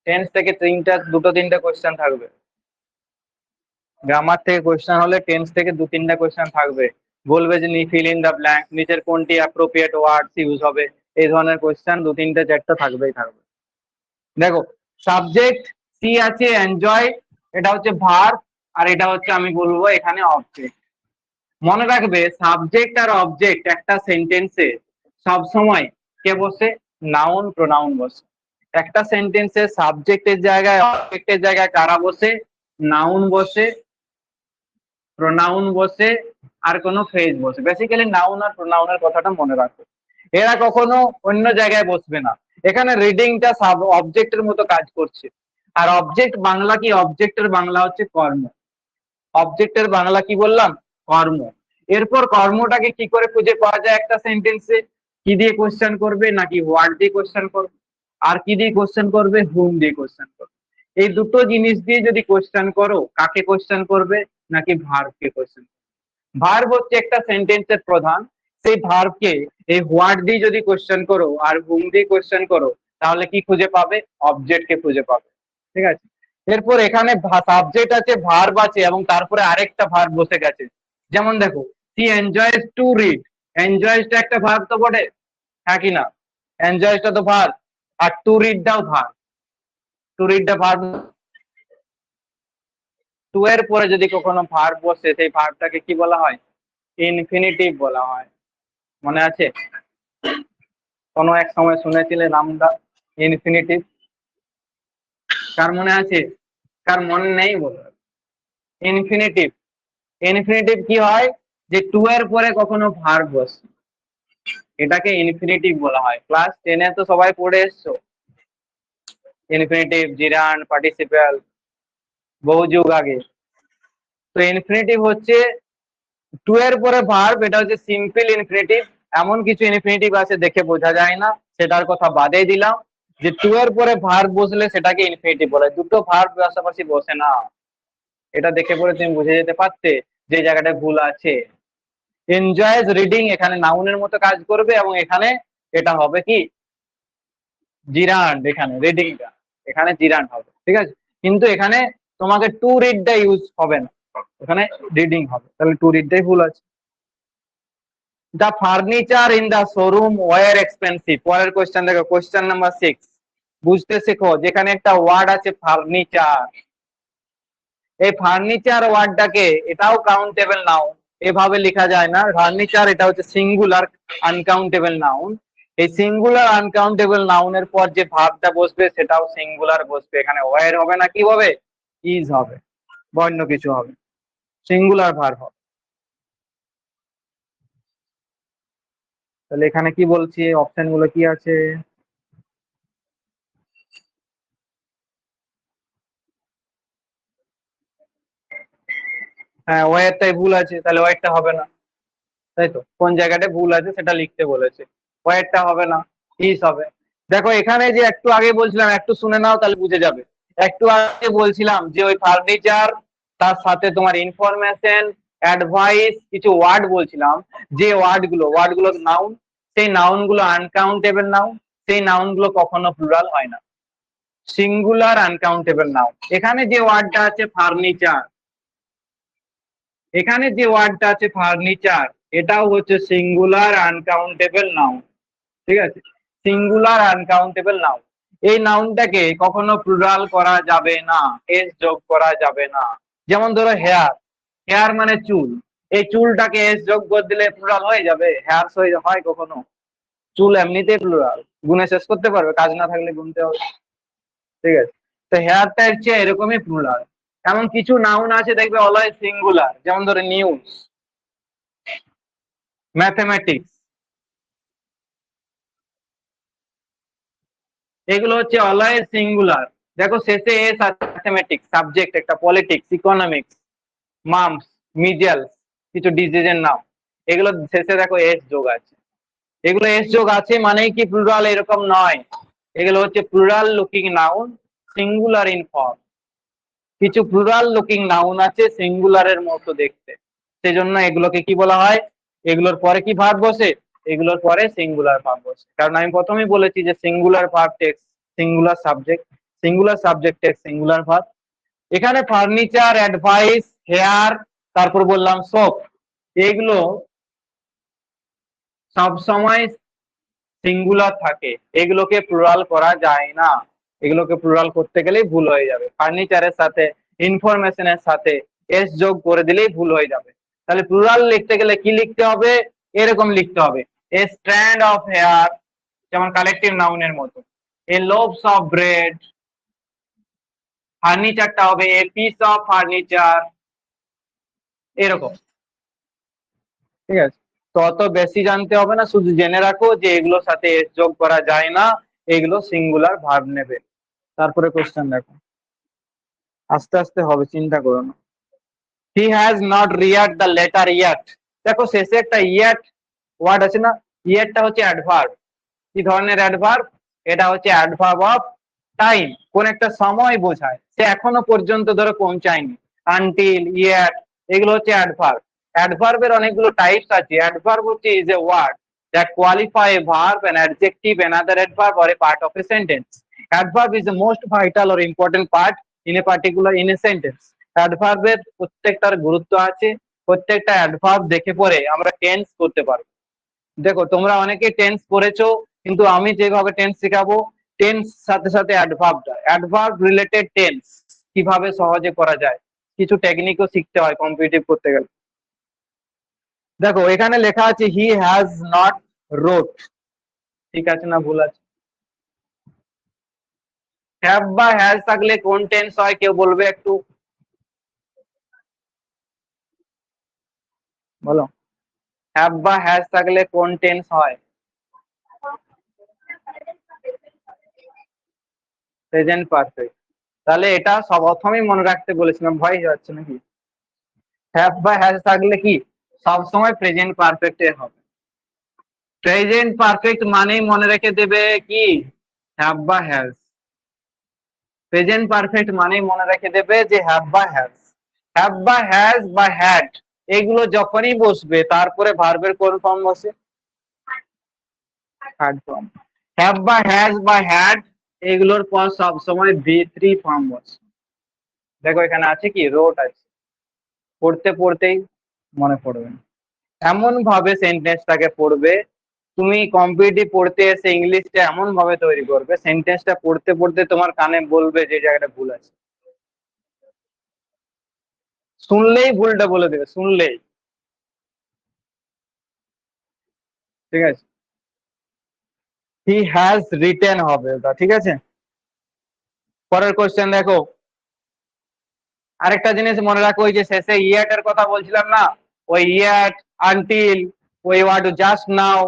টেন্স থেকে দুটো তিনটা কোয়েশ্চেন থাকবে। গ্রামার থেকে কোয়েশ্চেন হলে টেন্স থেকে দু তিনটা কোয়েশ্চেন থাকবে। বলবে যে ফিল ইন দা ব্ল্যাঙ্ক, নিচের কোনটি অ্যাপ্রোপ্রিয়েট ওয়ার্ডস ইউজ হবে, এই ধরনের কোয়েশ্চেন দু তিনটা চারটা থাকবেই থাকবে। দেখো সাবজেক্ট সি আছে, এনজয় এটা হচ্ছে ভার্ব, আর এটা হচ্ছে আমি বলবো এখানে অবজেক্ট। মনে রাখবে সাবজেক্ট আর অবজেক্ট একটা সেন্টেন্সে সব সময় কে বসে? নাউন প্রোনাউন বসে। একটা সেন্টেন্সে সাবজেক্টের জায়গায় অবজেক্টের জায়গায় কারা বসে? নাউন বসে, প্রোনাউন বসে, আর কোনো ফ্রেজ বসে। বেসিক্যালি নাউন আর প্রোনাউনের কথাটা মনে রাখো, এরা কখনো অন্য জায়গায় বসবে না। এখানে রিডিংটা সাব অবজেক্টের মতো কাজ করছে। আর অবজেক্ট বাংলা কি? অবজেক্টের বাংলা হচ্ছে কর্ম। অবজেক্টের বাংলা কি বললাম? কর্ম। এরপর কর্মটাকে কি করে খুঁজে পাওয়া যায় একটা সেন্টেন্সে? কি দিয়ে কোশ্চেন করবে? নাকি হোয়াট দিয়ে কোশ্চেন করবে? আর কি দিয়ে কোশ্চেন করবে? হুম দিয়ে কোশ্চেন করবে। এই দুটো জিনিস দিয়ে যদি কোশ্চেন করো, কাকে কোশ্চেন করবে? নাকি ভার্বকে কোশ্চেন। ভার্ব হচ্ছে একটা সেন্টেন্সের প্রধান, সেই ভার্বকে এই হোয়াট দিয়ে যদি কোশ্চেন করো আর হুম দিয়ে কোশ্চেন করো, তাহলে কি খুঁজে পাবে? অবজেক্টকে খুঁজে পাবে, ঠিক আছে। এরপর এখানে সাবজেক্ট আছে, ভার্ব আছে, এবং তারপরে আরেকটা ভার্ব বসে গেছে। যেমন দেখো, হি এনজয়েস টু রিড, এনজয়েসটা একটা ভার্ব তো বটে, হ্যাঁ কি না? এনজয়েসটা তো ভার্ব, আর টু রিডটাও ভার্ব। টু রিডটা ভার্ব। টু এর পরে যদি কখনো ভার্ব বসে, সেই ভার্বটাকে কি বলা হয়? ইনফিনিটিভ বলা হয়। মনে আছে? কোনো এক সময় শুনেছিলে নামটা ইনফিনিটিভ? কার মনে আছে? কার মনে নেই বলো। ইনফিনিটিভ, ইনফিনিটিভ কি হয়? যে টু এর পরে কখনো ভার্ব বসে, এটাকে ইনফিনিটিভ বলা হয়। ক্লাস 10 এ তো সবাই পড়ে এসছো ইনফিনিটিভ, জিরান্ড, পার্টিসিপেল, বহু যুগ আগে। তো ইনফিনিটিভ হচ্ছে টু এর পরে ভার্ব, এটা হচ্ছে সিম্পল ইনফিনিটিভ। এমন কিছু ইনফিনিটিভ আছে দেখে বোঝা যায় না, সেটার কথা বাদে দিলাম। যে টু এর পরে ভার্ব বসলে সেটাকে ইনফিনিটিভ বলে। দুটো ভার্ব পাশাপাশি বসে না, এটা দেখে পরে তুমি বুঝে যেতে পারতে যে জায়গাটা ভুল আছে। এনজয়েস রিডিং এখানে নাউনের মতো কাজ করবে, এবং এখানে এটা হবে কি? জিরান্ড। এখানে রিডিংটা, এখানে জিরান্ড হবে, ঠিক আছে। কিন্তু এখানে তোমাকে টু রিডটা ইউজ হবে না, এখানে রিডিং হবে, তাহলে টু রিডটাই ভুল আছে। The furniture in the showroom were expensive. পরের কোশ্চেন দেখো, কোশ্চেন নাম্বার 6। বুঝতে শেখো, যেখানে একটা ওয়ার্ড আছে ফার্নিচার, এই ফার্নিচার ওয়ার্ডটাকে এটাও কাউন্টেবল নাউন, এভাবে লেখা যায় না। ফার্নিচার এটা হচ্ছে সিঙ্গুলার আনকাউন্টেবল নাউন। এই সিঙ্গুলার আনকাউন্টেবল নাউনের পর যে ভার্বটা বসবে সেটাও সিঙ্গুলার বসবে। এখানে ওয়ার হবে না, কি হবে? ইজ হবে, বা অন্য কিছু হবে, সিঙ্গুলার ভার্ব হবে। তাহলে এখানে কি বলছি, অপশন গুলো কি আছে? হ্যাঁ, ওয়ারটাই ভুল আছে, তাহলে ওয়ারটা হবে না। তাই তো, কোন জায়গাটা ভুল আছে সেটা লিখতে বলেছে। ওয়ারটা হবে না, ইজ হবে। দেখো এখানে যে একটু আগে বলছিলাম, একটু শুনে নাও তাহলে বুঝে যাবে। একটু আগে বলছিলাম যে ওই ফার্নিচার, তার সাথে তোমার ইনফরমেশন, অ্যাডভাইস, কিছু ওয়ার্ড বলছিলাম। যে ওয়ার্ড গুলো নাউন, সেই নাউন গুলো আনকাউন্টেবল নাউন, সেই নাউন গুলো কখনো প্লুরাল হয় না, সিঙ্গুলার আনকাউন্টেবল নাউন। এখানে যে ওয়ার্ডটা আছে ফার্নিচার, এখানে যে ওয়ার্ডটা আছে ফার্নিচার, এটাও হচ্ছে সিঙ্গুলার আনকাউন্টেবল নাউন, ঠিক আছে। সিঙ্গুলার আনকাউন্টেবল নাউন, এই নাউনটাকে কখনো প্লুরাল করা যাবে না, এস যোগ করা যাবে না। যেমন ধরো হেয়ার, হেয়ার মানে চুল, এই চুলটাকে এস যোগ করে দিলে প্লুরাল হয়ে যাবে? হেয়ার হয় কখনো? চুল এমনিতেই প্লুরাল, গুণে শেষ করতে পারবে, কাজ না থাকলে গুনতে হবে, ঠিক আছে। তো হেয়ারটা হচ্ছে এরকমই প্লুরাল। এমন কিছু নাউন আছে দেখবে অলওয়েজ সিঙ্গুলার, যেমন ধরো নিউজ, ম্যাথমেটিক্স, এগুলো হচ্ছে অলওয়েজ সিঙ্গুলার। দেখো শেষে এস আছে, ম্যাথমেটিক্স সাবজেক্ট একটা, পলিটিক্স, ইকোনমিক্স, মামস, মিডিয়ালস, কিছু ডিজিজের নাম, এগুলো শেষে দেখো এস যোগ আছে। এগুলো এস যোগ আছে মানেই কি প্লুরাল এরকম নয়, এগুলো হচ্ছে plural looking noun, singular in form. কিছু প্লুরাল লুকিং নাউন আছে সিঙ্গুলারের মতো দেখতে, সেজন্য এগুলোকে কি বলা হয়, এগুলোর পরে কি ভার্ব বসে, এগুলোর পরে সিঙ্গুলার ভার্ব বসে। কারণ আমি প্রথমেই বলেছি যে singular verb takes singular subject, singular subject takes singular verb. এখানে ফার্নিচার, অ্যাডভাইস, হেয়ার, তারপর বললাম সোপ, এগুলো সব সময় সিঙ্গুলার থাকে, এগুলোকে প্লুরাল করা যায় না, এগুলোকে প্লুরাল করতে গেলেই ভুল হয়ে যাবে। ফার্নিচারের সাথে, ইনফরমেশনের সাথে এস যোগ করে দিলেই ভুল হয়ে যাবে। তাহলে প্লুরাল লিখতে গেলে কি লিখতে হবে, এরকম লিখতে হবে, এ স্ট্র্যান্ড অফ হেয়ার, যেমন কালেকটিভ নাউনের মতো, এ লোভস অফ ব্রেড। ফার্নিচারটা হবে এ পিস অফ ফার্নিচার, এরকম। ঠিক আছে, তো অত বেশি জানতে হবে না, শুধু জেনে রাখো যে এগুলোর সাথে এস যোগ করা যায় না, এগুলো সিঙ্গুলার ভার্ব নেবে। তারপরে কোশ্চেন দেখো, আস্তে আস্তে হবে, চিন্তা করো না। He has not read the letter yet. দেখো শেষে একটা ইয়েট ওয়ার্ড আছে না, ইয়েটটা হচ্ছে অ্যাডভার্ব। কি ধরনের অ্যাডভার্ব, এটা হচ্ছে অ্যাডভার্ব অফ টাইম, কোন একটা সময় বোঝায়, সে এখনো পর্যন্ত ধরো পৌঁছায়নি। আনটিল, ইয়েট, এগুলো হচ্ছে অ্যাডভার্ব। অ্যাডভার্বের অনেকগুলো টাইপস আছে। অ্যাডভার্ব হচ্ছে is a word that qualify a verb, an adjective, another adverb, or a part of a sentence. Adverb is the most vital or important part in a particular in a sentence. অ্যাডভার্বের প্রত্যেকটার গুরুত্ব আছে, প্রত্যেকটা adverb দেখে পরে আমরা tense করতে পারবো। দেখো তোমরা অনেকে টেন্স করেছো, কিন্তু আমি যেভাবে টেন্স শেখাবো, টেন্স সাথে সাথে অ্যাডভার্বটা, অ্যাডভার্ব রিলেটেড টেন্স কিভাবে সহজে করা যায়, কিছু টেকনিকও শিখতে হয় কম্পিটিটিভ করতে গেলে। দেখো এখানে লেখা আছে হি হ্যাজ নট রোট, ঠিক আছে না ভুল আছে? হ্যাভ বা হ্যাজ থাকলে কোন টেন্স হয় কেউ বলবে একটু, বলো। হ্যাভ বা হ্যাজ থাকলে কোন টেন্স হয়? Present perfect. তাহলে এটা সব প্রথমেই মনে রাখতে বলেছিলাম, ভয় যাচ্ছে নাকি? হ্যাভ বা হ্যাজ থাকলে কি সব সময় প্রেজেন্ট পারফেক্ট এর হবে। প্রেজেন্ট পারফেক্ট মানেই মনে রেখে দেবে কি হ্যাভ বা হ্যাজ। প্রেজেন্ট পারফেক্ট মানেই মনে রেখে দেবে যে হ্যাভ বা হ্যাজ। হ্যাভ বা হ্যাজ বা হ্যাড, এগুলো যখনই বসবে তারপরে ভার্বের কোন ফর্ম বসে? Third form. হ্যাভ বা হ্যাজ বা হ্যাড, এগুলোর পর সব সময় ভি থ্রি ফর্ম বসে। দেখো এখানে আছে কি রোট আছে, পড়তে পড়তেই মনে পড়বে। এমন ভাবে সেন্টেন্সটাকে পড়বে, তুমি কম্পিটিটিভ পড়তে এসে ইংলিশটা এমন ভাবে তৈরি করবে, সেন্টেন্সটা পড়তে পড়তে তোমার কানে বলবে যে জায়গাটা ভুল আছে, শুনলেই ভুলটা বলে দেবে, শুনলেই। ঠিক আছে, হি হ্যাজ রিটেন হবে ওটা, ঠিক আছে। পরের কোশ্চেন দেখো, আরেকটা জিনিস মনে রাখো, ওই যে শেষে ইয়াট এর কথা বলছিলাম না, ওই ইয়াট, আনটিল, ওই ওয়ার্ড জাস্ট নাও,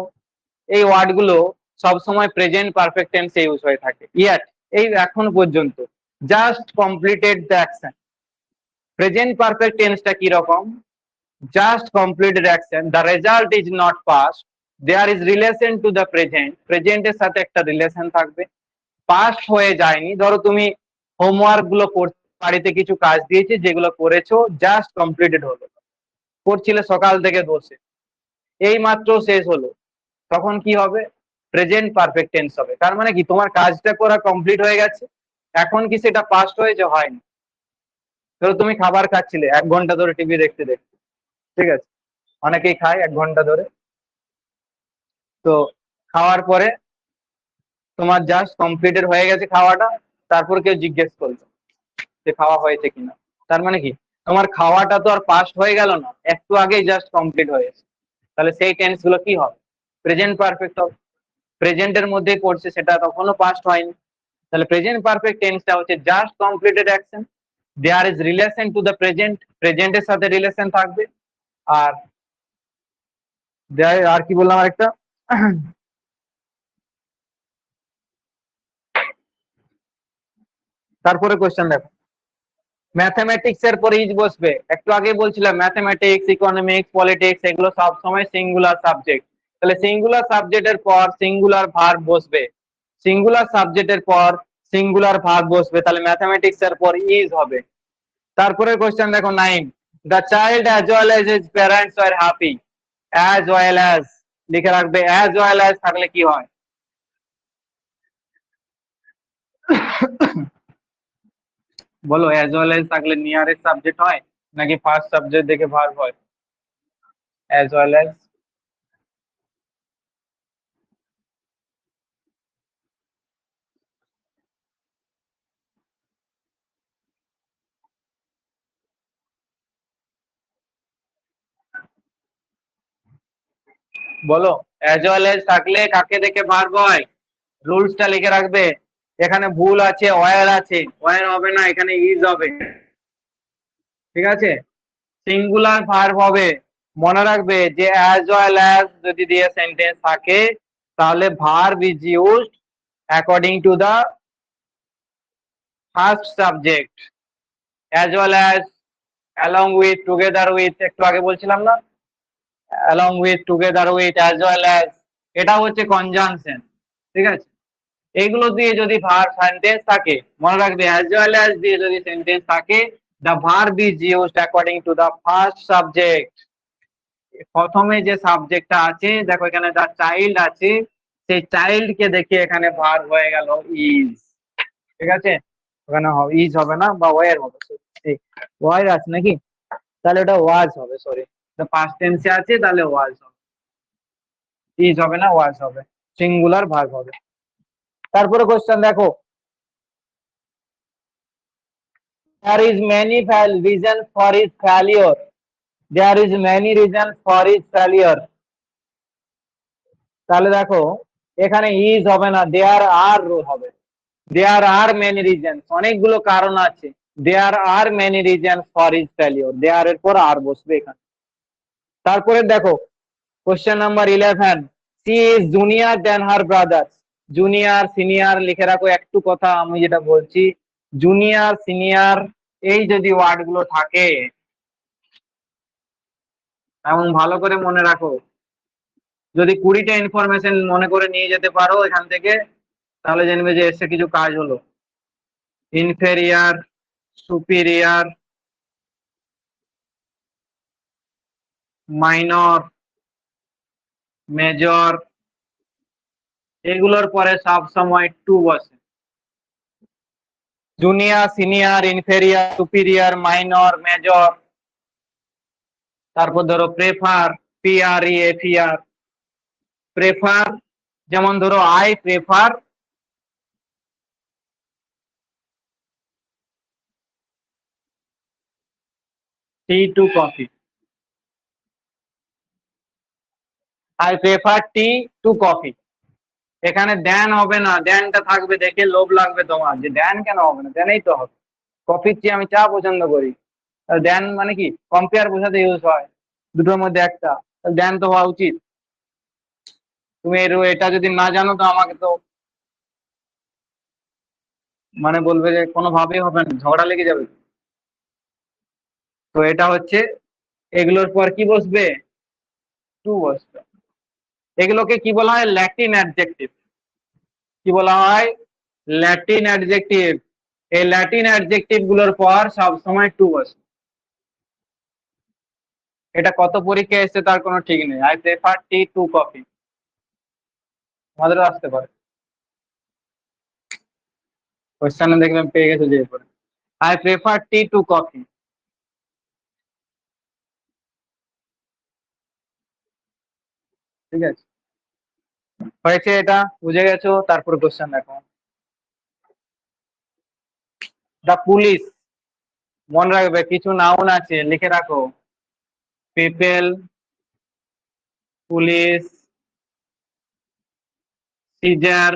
এই ওয়ার্ড গুলো সবসময় প্রেজেন্ট পারফেক্ট টেন্সে ইউজ হয়ে থাকে। ইয়াট, এই এখন পর্যন্ত, just completed the action. Present perfect টেন্সটা কি রকম, just completed action, the result is not past, there is relation to the present, প্রেজেন্টের সাথে একটা রিলেশন থাকবে, পাস্ট হয়ে যায়নি। ধরো তুমি হোমওয়ার্ক গুলো বাড়িতে কিছু কাজ দিয়েছি যেগুলো করেছো, জাস্ট কমপ্লিটেড হলো, করছিলে সকাল থেকে বসে, এই মাত্র শেষ হলো, তখন কি হবে, প্রেজেন্ট পারফেক্ট টেন্স হবে। তার মানে কি তোমার কাজটা করা কমপ্লিট হয়ে গেছে, এখন কি সেটা পাস্ট হয়েছে, হয়নি। ধরো তুমি খাবার খাচ্ছিলে 1 ঘন্টা ধরে টিভি দেখতে দেখতে, ঠিক আছে, অনেকেই খায় 1 ঘন্টা ধরে, তো খাওয়ার পরে তোমার জাস্ট কমপ্লিটেড হয়ে গেছে খাওয়াটা, তারপর কেউ জিজ্ঞেস করলো যে খাওয়া হয়েছে কিনা, তার মানে কি তোমার খাওয়াটা তো আর পাস্ট হয়ে গেল না, একটু আগেই জাস্ট কমপ্লিট হয়েছে, তাহলে সেই টেন্স গুলো কি হবে, প্রেজেন্ট পারফেক্ট হবে। প্রেজেন্টের মধ্যেই পড়ছে, সেটা তখনও পাস্ট হয়নি, তাহলে প্রেজেন্ট পারফেক্ট টেন্সটা হচ্ছে just completed action, there is relation to the present, প্রেজেন্টের সাথে রিলেশন থাকবে। আর আর কি বললাম আরেকটা, তারপরে কোশ্চেন দেখো, ম্যাথমেটিক্স এর পরে ইজ বসবে। একটু আগে বলছিলাম ম্যাথমেটিক্স, ইকোনমিক্স, পলিটিক্স এগুলো সব সময় সিঙ্গুলার সাবজেক্ট। তাহলে সিঙ্গুলার সাবজেক্টের পর সিঙ্গুলার ভার্ব বসবে, সিঙ্গুলার সাবজেক্টের পর সিঙ্গুলার ভার্ব বসবে, তাহলে ম্যাথমেটিক্স এর পর ইজ হবে। তারপরে কোশ্চেন দেখো 9, the child as well as his parents are happy. As well as লিখে রাখবে, অ্যাজ ওয়েল অ্যাজ থাকলে কি হয়? বলো, অ্যাজ ওয়েল এজ থাকলে নিয়ারেস্ট সাবজেক্ট হয় নাকি ফার্স্ট সাবজেক্ট দেখে ভার্ব হয়? As well as. বলো, অ্যাজ ওয়েল এজ থাকলে কাকে দেখে ভার্ব হয়? রুলসটা লিখে রাখবে। এখানে ভুল আছে, ওয়ার আছে, ওয়ার হবে না, এখানে ইজ হবে। ঠিক আছে, সিঙ্গুলার ভার্ব হবে। মনে রাখবে যে অ্যাজ ওয়েল অ্যাজ যদি দিয়ে সেন্টেন্স থাকে তাহলে verb is used according to the first subject. As well as, along with, together with, একটু আগে বলছিলাম না, along with, together with, as well as, এটা হচ্ছে কনজাংশন। ঠিক আছে, এগুলো দিয়ে যদি ভার্ব সেন্টেন্স থাকে, মনে রাখবে অ্যাজ ওয়েল অ্যাজ দিয়ে যদি সেন্টেন্স থাকে, the verb is used according to the first subject। প্রথমে যে সাবজেক্টটা আছে, দেখো এখানে দা চাইল্ড আছে, সেই চাইল্ড কে দেখে এখানে ভার্ব হয়ে গেল ইজ। ঠিক আছে, ওখানে ইজ হবে না, বা ওয়ার হবে, ওয়ার আছে নাকি, তাহলে ওটা ওয়াজ হবে, সরি, পাস্ট টেন্সে আছে তাহলে ওয়াজ হবে, ইজ হবে না, ওয়াজ হবে, সিঙ্গুলার ভার্ব হবে। তারপরে কোশ্চেন দেখো, there is many reasons for his failure, there is many reasons for his failure। তাহলে দেখো এখানে ইজ হবে না, দেয়ার আর হবে, দেয়ার আর মেনি রিজনস, অনেকগুলো কারণ আছে, there are many reasons for his failure, there এর পর আর বসবে এখানে। তারপরে দেখো question number 11, she is junior than her brothers. Junior senior লিখে রাখো, একটু কথা আমি যেটা বলছি, জুনিয়র সিনিয়র এই যদি ওয়ার্ড গুলো থাকে, এবং ভালো করে মনে রাখো, যদি 20টা ইনফরমেশন মনে করে নিয়ে যেতে পারো এখান থেকে, তাহলে জানবে যে এসে কিছু কাজ হলো। ইনফেরিয়ার, সুপিরিয়ার, মাইনর, মেজর, এগুলোর পরে সব সময় টু বসে। Junior, senior, inferior, superior, minor, major. তারপর ধরো প্রেফার, PREFER, প্রেফার, যেমন ধরো I prefer T to coffee, I prefer T to coffee. এখানে দেন হবে না, দেনটা থাকবে, দেখে লোভ লাগবে তোমার যে দেন কেন হবে না, দেনেই তো হবে, কফির চেয়ে আমি চা পছন্দ করি। দেন মানে কি, কম্পেয়ার বোঝাতে ইউজ হয়, দুটোর মধ্যে একটা, দেন তো হওয়া উচিত। তুমি এটা যদি না জানো তো আমাকে তো মানে বলবে যে কোনোভাবেই হবে না, ঝগড়া লেগে যাবে। তো এটা হচ্ছে, এগুলোর পর কি বসবে? টু বসবে। এগুলোকে কি বলা হয়? Latin adjective. কি বলা হয়? Latin adjective. এই ল্যাটিন অ্যাডজেক্টিভ গুলোর পর সব সময় টু বসে। এটা কত পরীক্ষায় এসছে তার কোনো ঠিক নেই। I prefer T to coffee, আমাদেরও আসতে পারে, কোশ্চেনে দেখবেন পেয়ে গেছে যে পরে, I prefer T to coffee. ঠিক আছে, হয়েছে, এটা বুঝে গেছো। তারপর কোশ্চেন দেখো, দা পুলিশ, মনে রাখবে কিছু নাউন আছে, লিখে রাখো, পিপল, পুলিশ, সিজার,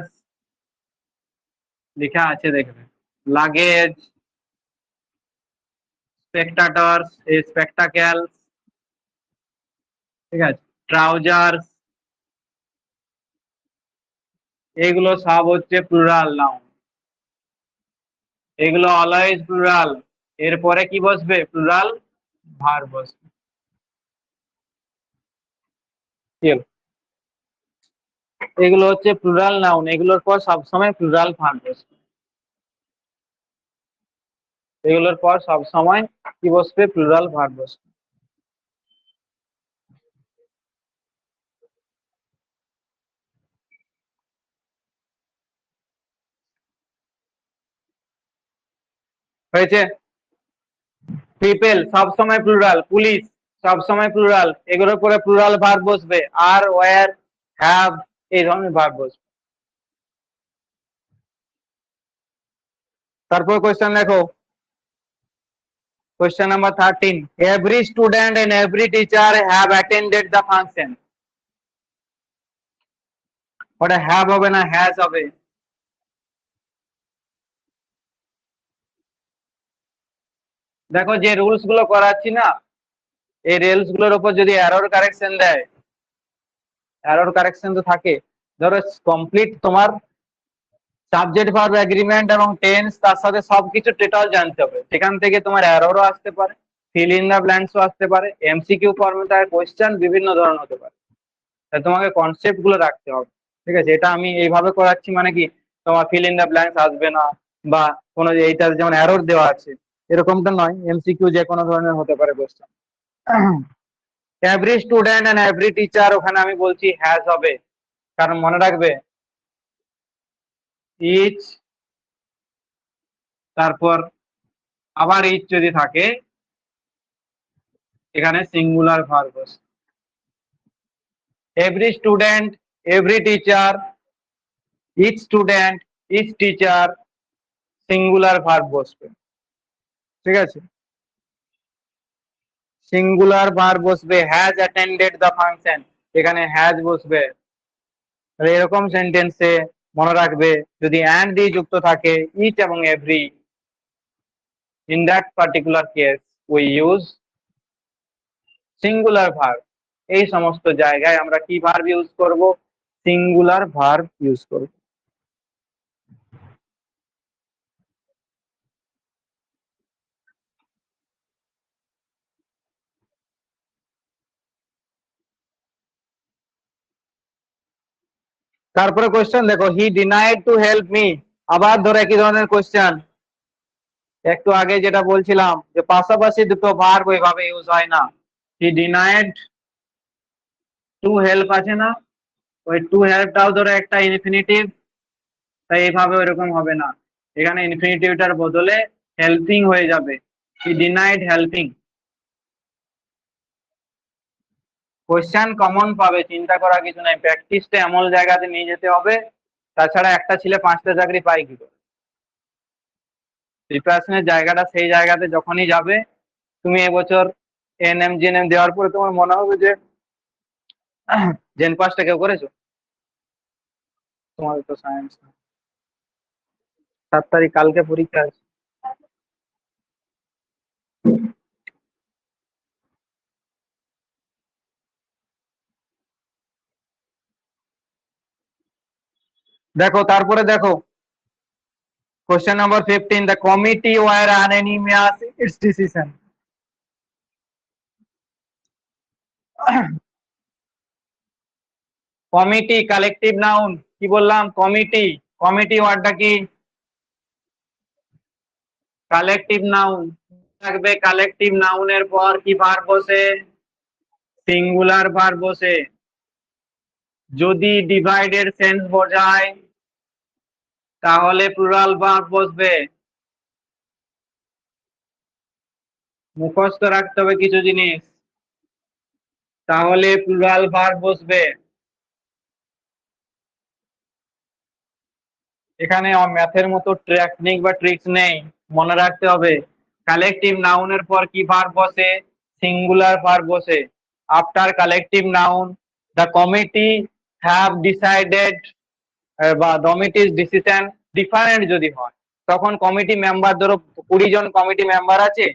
লেখা আছে দেখবে, লাগেজ, স্পেকটাটরস, স্পেকটাকেল, ঠিক আছে, ট্রাউজার্স, এগুলো সব হচ্ছে প্লুরাল নাউন। এগুলো অলওয়েজ প্লুরাল। এরপরে কি বসবে? প্লুরাল ভার্ব বসবে। এগুলো হচ্ছে প্লুরাল নাউন, এগুলোর পর সবসময় প্লুরাল ভার্ব বসবে। এগুলোর পর সবসময় কি বসবে? প্লুরাল ভার্ব বসবে। হয়েছে? পিপল সবসময় প্লুরাল, পুলিশ সবসময় প্লুরাল, এগুলোর পরে প্লুরাল ভার্ব বসবে। আর, ওয়্যার, হ্যাভ, এই ধরনের ভার্ব বসবে। তারপর কোয়েশ্চেন দেখো, question number 13, every student and every teacher have attended the function. ওটা হ্যাভ হবে না হ্যাজ হবে? দেখো যে রুলস গুলো করাচ্ছি না, এই রুলস গুলোর উপর যদি এরর কারেকশন দেয়, এরর কারেকশন তো থাকে। ধরো কমপ্লিট তোমার সাবজেক্ট ভার্ব এগ্রিমেন্ট এবং টেন্স, তার সাথে সবকিছু টোটাল জানতে হবে। সেখান থেকে তোমার এররও আসতে পারে, ফিল ইন দা ব্ল্যাঙ্কসও আসতে পারে, এমসিকিউ ফর্মে তার কোয়েশ্চেন বিভিন্ন ধরনের হতে পারে। তাই তোমাকে কনসেপ্ট গুলো রাখতে হবে। ঠিক আছে? এটা আমি এইভাবে করাচ্ছি মানে কি, তোমার ফিল ইন দা ব্ল্যাঙ্কস আসবে না, বা কোনো এইটার যেমন এরর দেওয়া আছে এরকমটা নয়, এমসিকিউ যে কোনো ধরনের হতে পারে question. Every student and every teacher, ওখানে আমি বলছি হ্যাজ হবে, কারণ মনে রাখবে ইচ, তারপর আবার ইচ যদি থাকে এখানে সিঙ্গুলার ভার্ব বসে। Every student, every teacher, each student, each teacher, singular verb বসবে। ঠিক আছে? সিঙ্গুলার ভার্ব বসবে, হ্যাজ অ্যাটেন্ডেড দ্য ফাংশন, এখানে হ্যাজ বসবে। এরকম সেন্টেন্সে মনে রাখবে যদি অ্যান্ড দিয়ে যুক্ত থাকে ইচ এবং every, in that particular case we use singular verb. এই সমস্ত জায়গায় আমরা কি ভার্ব ইউজ করব? সিঙ্গুলার ভার্ব ইউজ করব। তারপরে কোশ্চেন দেখো, হি ডিনাইড টু হেল্প মি, আবার ধরো একই ধরনের কোশ্চেন। একটু আগে যেটা বলছিলাম যে পাশাপাশি দুটো ভার্ব ওইভাবে ইউজ হয় না। হি ডিনাইড টু হেল্প আছে না, ওই টু হেল্পটাও ধরো একটা ইনফিনিটিভ, তাই এইভাবে ওইরকম হবে না। এখানে ইনফিনিটিভটার বদলে হেল্পিং হয়ে যাবে, হি ডিনাইড হেল্পিং। কোশ্চেন কমন পাবে, চিন্তা করা কিছু নাই, প্র্যাকটিসটা এমন জায়গাতে নিয়ে যেতে হবে। তাছাড়া একটা ছেলে 5টা চাকরি পায় কি করে? প্রিপারেশনের জায়গাটা সেই জায়গাতে যখনই যাবে, তুমি এবছর এনএম জিএনএম দেওয়ার পরে তোমার মনে হবে যে জেন পাসটা কেউ করেছো? তোমাদের তো সায়েন্স, 7 তারিখ কালকে পরীক্ষা আছে। দেখো তারপরে দেখো question number 15, the committee were unanimous in its decision. Committee collective noun, কি বললাম? কমিটি, কমিটি ওয়ার্ডটা কি? Collective noun. থাকবে কালেকটিভ নাউনের পর কি ভার্ব বসে? সিঙ্গুলার ভার্ব বসে। যদি ডিভাইডেড সেন্স বোঝায় তাহলে প্লুরাল ভার্ব বসবে। মুখস্থ রাখতে হবে কিছু জিনিস, তাহলে প্লুরাল ভার্ব বসবে। এখানে ম্যাথের মতো টেকনিক বা ট্রিক্স নেই, মনে রাখতে হবে কালেকটিভ নাউনের পর কি ভার্ব বসে? সিঙ্গুলার ভার্ব বসে। After collective noun the committee have decided, বা কমিটির ডিসিশন ডিফারেন্ট যদি হয়, তখন কমিটি মেম্বার, ধরো 20 জন কমিটি মেম্বার আছে,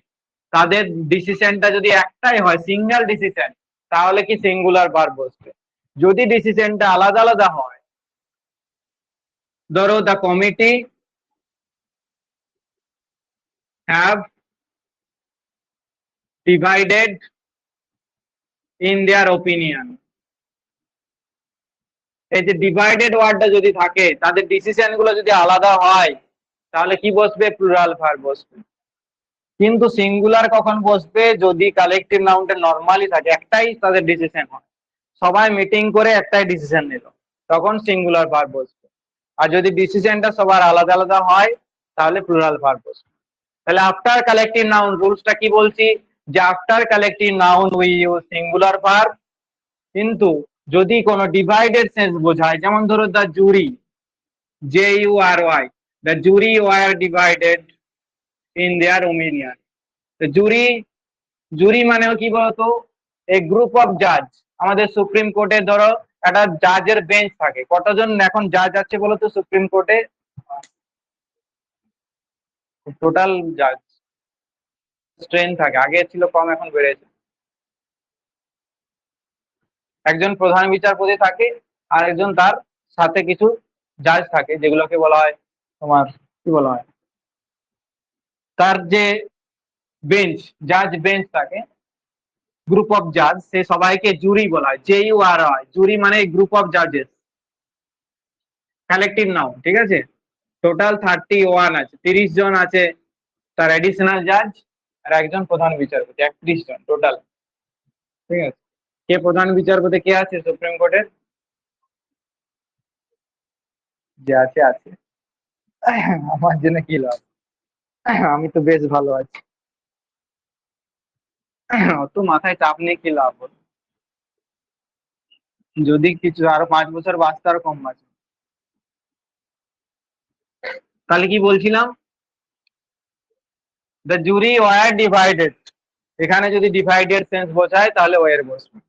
তাদের ডিসিশনটা যদি একটাই হয়, সিঙ্গেল ডিসিশন, তাহলে কি সিঙ্গুলার ভার্ব বসবে। যদি ডিসিশনটা আলাদা আলাদা হয়, ধরো the committee have divided in their opinion. এই যে ডিভাইডেড ওয়ার্ডটা যদি থাকে, তাদের ডিসিশন গুলো যদি আলাদা হয়, তাহলে কি বসবে? প্লুরাল ভার্ব বসবে। কিন্তু সিঙ্গুলার কখন বসবে? যদি কালেকটিভ নাউনটা নরমালি থাকে, একটাই তাদের ডিসিশন হয়, সবাই মিটিং করে একটাই ডিসিশন নিল, তখন সিঙ্গুলার ভার্ব বসবে। আর যদি ডিসিশনটা সবার আলাদা আলাদা হয়, তাহলে প্লুরাল ভার্ব বসবে। তাহলে আফটার কালেকটিভ নাউন রুলসটা কি বলছি? যে after collective noun we use singular verb. কিন্তু যদি কোনো ডিভাইডেড সেন্স বোঝায়, যেমন ধরো the jury, JURY, the jury were divided in their opinion. Jury, jury মানেও কি বলতো? এ গ্রুপ অফ জাজ। আমাদের সুপ্রিম কোর্টে ধরো একটা জাজের বেঞ্চ থাকে, কতজন এখন জাজ আছে বলতো সুপ্রিম কোর্টে? টোটাল জাজ স্ট্রেন থাকে, আগে ছিল কম, এখন বেড়েছে। একজন প্রধান বিচারপতি থাকে, আর একজন তার সাথে কিছু জাজ থাকে, যেগুলোকে বলা হয় তোমার, কি বলা হয়, তার যে বেঞ্চ, জাজ বেঞ্চ থাকে, গ্রুপ অফ জাজ, সে সবাইকে জুরি বলা হয়, JURY। জুরি মানে গ্রুপ অফ জাজেস, কালেকটিভ নাউন, ঠিক আছে? টোটাল 31 আছে, 30 জন আছে তার এডিশনাল জাজ, আর একজন প্রধান বিচারপতি, 31 জন টোটাল, ঠিক আছে? কে প্রধান বিচারপতি কে আছে সুপ্রিম কোর্টের? যে আছে আছে। আমার জন্য কি লাভ, আমি তো বেশ ভালো আছি। অত মাথায় চাপ নিয়ে কি লাভ হলো? যদি কিছু আরো 5 বছর বাঁচতে, আরো কম বাঁচে। তাহলে কি বলছিলাম? দ্য জুরি ওয়ার ডিভাইডেড, এখানে যদি ডিভাইডেড সেন্স বোঝায় তাহলে ওয়ার বসবে।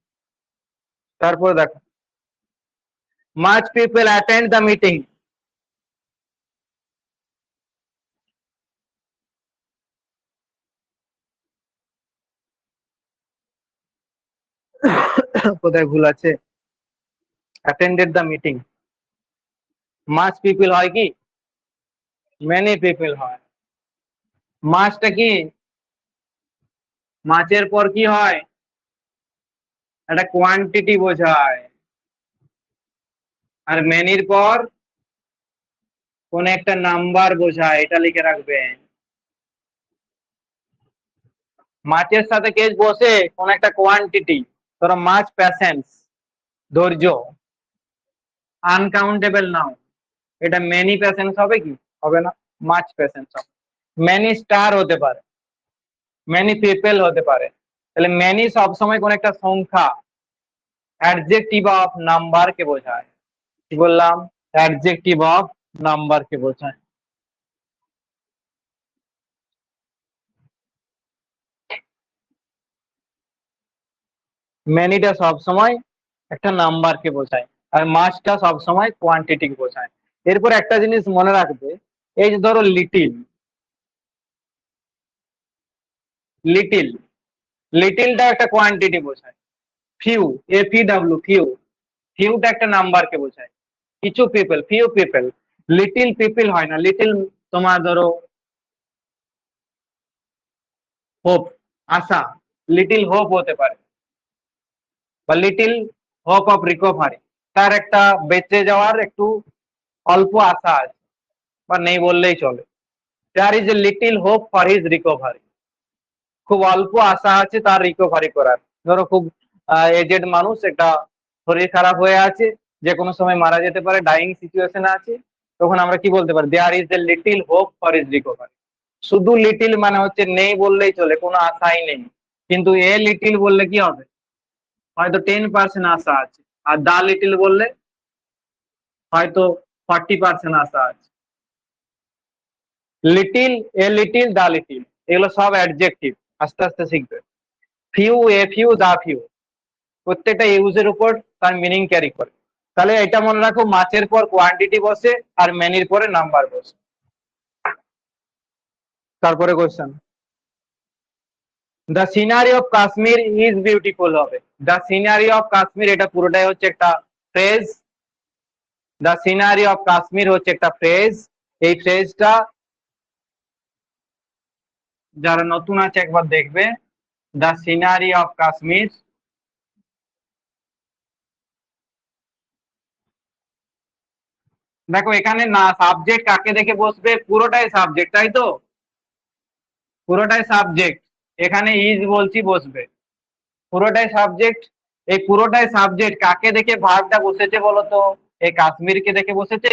তারপর দেখো, much people attend the meeting. কোথায় ভুল আছে? Attended the meeting, much people হয় কি? মেনি পিপল হয়। মাছটা কি? মাছের পর কি হয়? একটা কোয়ান্টিটি বোঝায়। আর মেনির পর কোন একটা নাম্বার বোঝায়, এটা লিখে রাখবেন। মাছের সাথে কে বসে? কোন একটা কোয়ান্টিটি, ধরো মাছ প্যাসেন্স, ধৈর্য, আনকাউন্টেবল নাও, এটা মেনি প্যাসেন্স হবে কি? হবে না, মাছ প্যাসেন্স হবে। মেনি স্টার হতে পারে, মেনি পিপল হতে পারে। তাহলে মেনি সবসময় কোন একটা সংখ্যা, অ্যাডজেক্টিভ অফ নাম্বার কে বোঝায়। কি বললাম? অ্যাডজেক্টিভ অফ নাম্বার কে বোঝায়। মেনিটা সবসময় একটা নাম্বার কে বোঝায়, আর মাছটা সবসময় কোয়ান্টিটি কে বোঝায়। এরপর একটা জিনিস মনে রাখবে, এই যে ধরো লিটিল, লিটিল, লিটিলটা একটা কোয়ান্টিটি বোঝায়। ফিউ, FEW, ফিউ, ফিউটা একটা নাম্বার কে বোঝায়। কিছু people, few people. Little people হয় না, লিটিল তোমার ধরো হোপ, আশা, লিটিল হোপ হতে পারে, বা লিটিল হোপ অফ রিকভারি, তার একটা বেঁচে যাওয়ার একটু অল্প আশা আছে, বা নেই বললেই চলে। There is a little hope for his recovery, খুব অল্প আশা আছে তার রিকভারি করার। ধরো খুব এজেড মানুষ, একটা শরীর খারাপ হয়ে আছে, যে কোনো সময় মারা যেতে পারে, ডাইং সিচুয়েশনে আছে, তখন আমরা কি বলতে পারি? There is a little hope for his recovery. শুধু লিটিল মানে হচ্ছে নেই বললেই চলে, কোনো আশাই নেই। কিন্তু এ লিটিল বললে কি হবে? হয়তো 10% আশা আছে। আর দা লিটিল বললে হয়তো 40% আশা আছে। Little, a little, the little, এগুলো সব অ্যাডজেক্টিভ, আস্তে আস্তে শিখবে। Few, a few, the few, প্রত্যেকটা ইউজের উপর তার মিনিং ক্যারি করে। তাহলে এটা মনে রাখো, মাছের পর কোয়ান্টিটি বসে, আর মেনির পরে নাম্বার বসে। তারপরে question, the scenery of Kashmir is beautiful হবে। দ্য সিনারি অফ কাশ্মীর, এটা পুরোটাই হচ্ছে একটা phrase. The scenery of Kashmir হচ্ছে একটা ফ্রেজ। এই ফ্রেজটা যারা নতুন আছে একবার দেখবে, দ্য সিনারি অফ কাশ্মীর। দেখো এখানে না সাবজেক্ট কাকে দেখে বসবে, পুরোটাই সাবজেক্ট, তাই তো? পুরোটাই সাবজেক্ট, এখানে ইজ বলছি বসবে, পুরোটাই সাবজেক্ট। এই পুরোটাই সাবজেক্ট, কাকে দেখে ভার্বটা বসেছে বলো তো? এই কাশ্মীরকে দেখে বসেছে?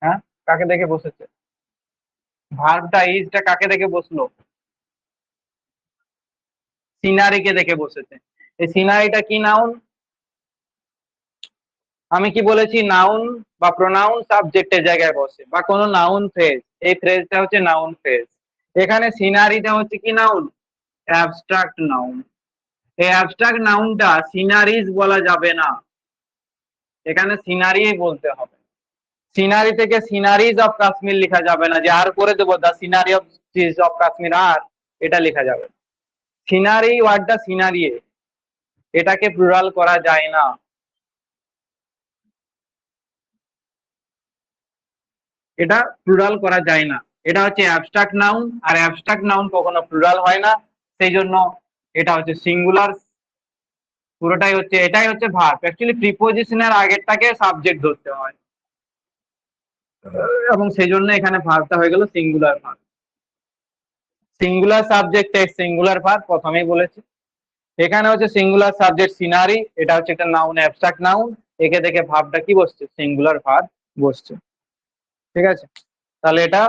হ্যাঁ, কাকে দেখে বসেছে? ভার্বটা ইজটা কাকে দেখে বসলো? সিনারিকে দেখে বসেছে। এই সিনারিটা কি নাউন? আমি কি বলেছি, নাউন বা প্রোনাউন সাবজেক্টের জায়গায় বসে, বা কোনো নাউন ফ্রেজ, এই ফ্রেজটা হচ্ছে নাউন ফ্রেজ। এখানে সিনারিটা হচ্ছে কি নাউন? Abstract noun. এই অ্যাবস্ট্রাক্ট নাউনটা সিনারিজ বলা যাবে না, এখানে সিনারি বলতে হবে। সিনারি থেকে সিনারিজ অফ কাশ্মীর লেখা যাবে না, যে আর করে দেবো দ্য সিনারি অফ কাশ্মীর, আর এটা লেখা যাবে। সিনারি ওয়ার্ডটা সিনারি, এটাকে প্লুরাল করা যায় না। এটা প্লুরাল করা যায় না, এটা হচ্ছে অ্যাবস্ট্রাক্ট নাউন, আর অ্যাবস্ট্রাক্ট নাউন কখনো প্লুরাল হয় না। সেই জন্য এটা হচ্ছে সিঙ্গুলার, পুরোটাই হচ্ছে, এটাই হচ্ছে ভার্ব। অ্যাকচুয়ালি প্রিপোজিশনের আগেরটাকে সাবজেক্ট ধরতে হয়, এবং সেই জন্য এখানে ভার্বটা হয়ে গেল singular verb. Singular subject singular verb প্রথমেই বলেছি। এখানে হচ্ছে সিঙ্গুলার সাবজেক্ট সিনারি, এটা হচ্ছে একটা নাউন, অ্যাবস্ট্রাক্ট নাউন, একে দেখে ভার্বটা কি বসছে? সিঙ্গুলার ভার্ব বসছে। ঠিক আছে, তাহলে এটা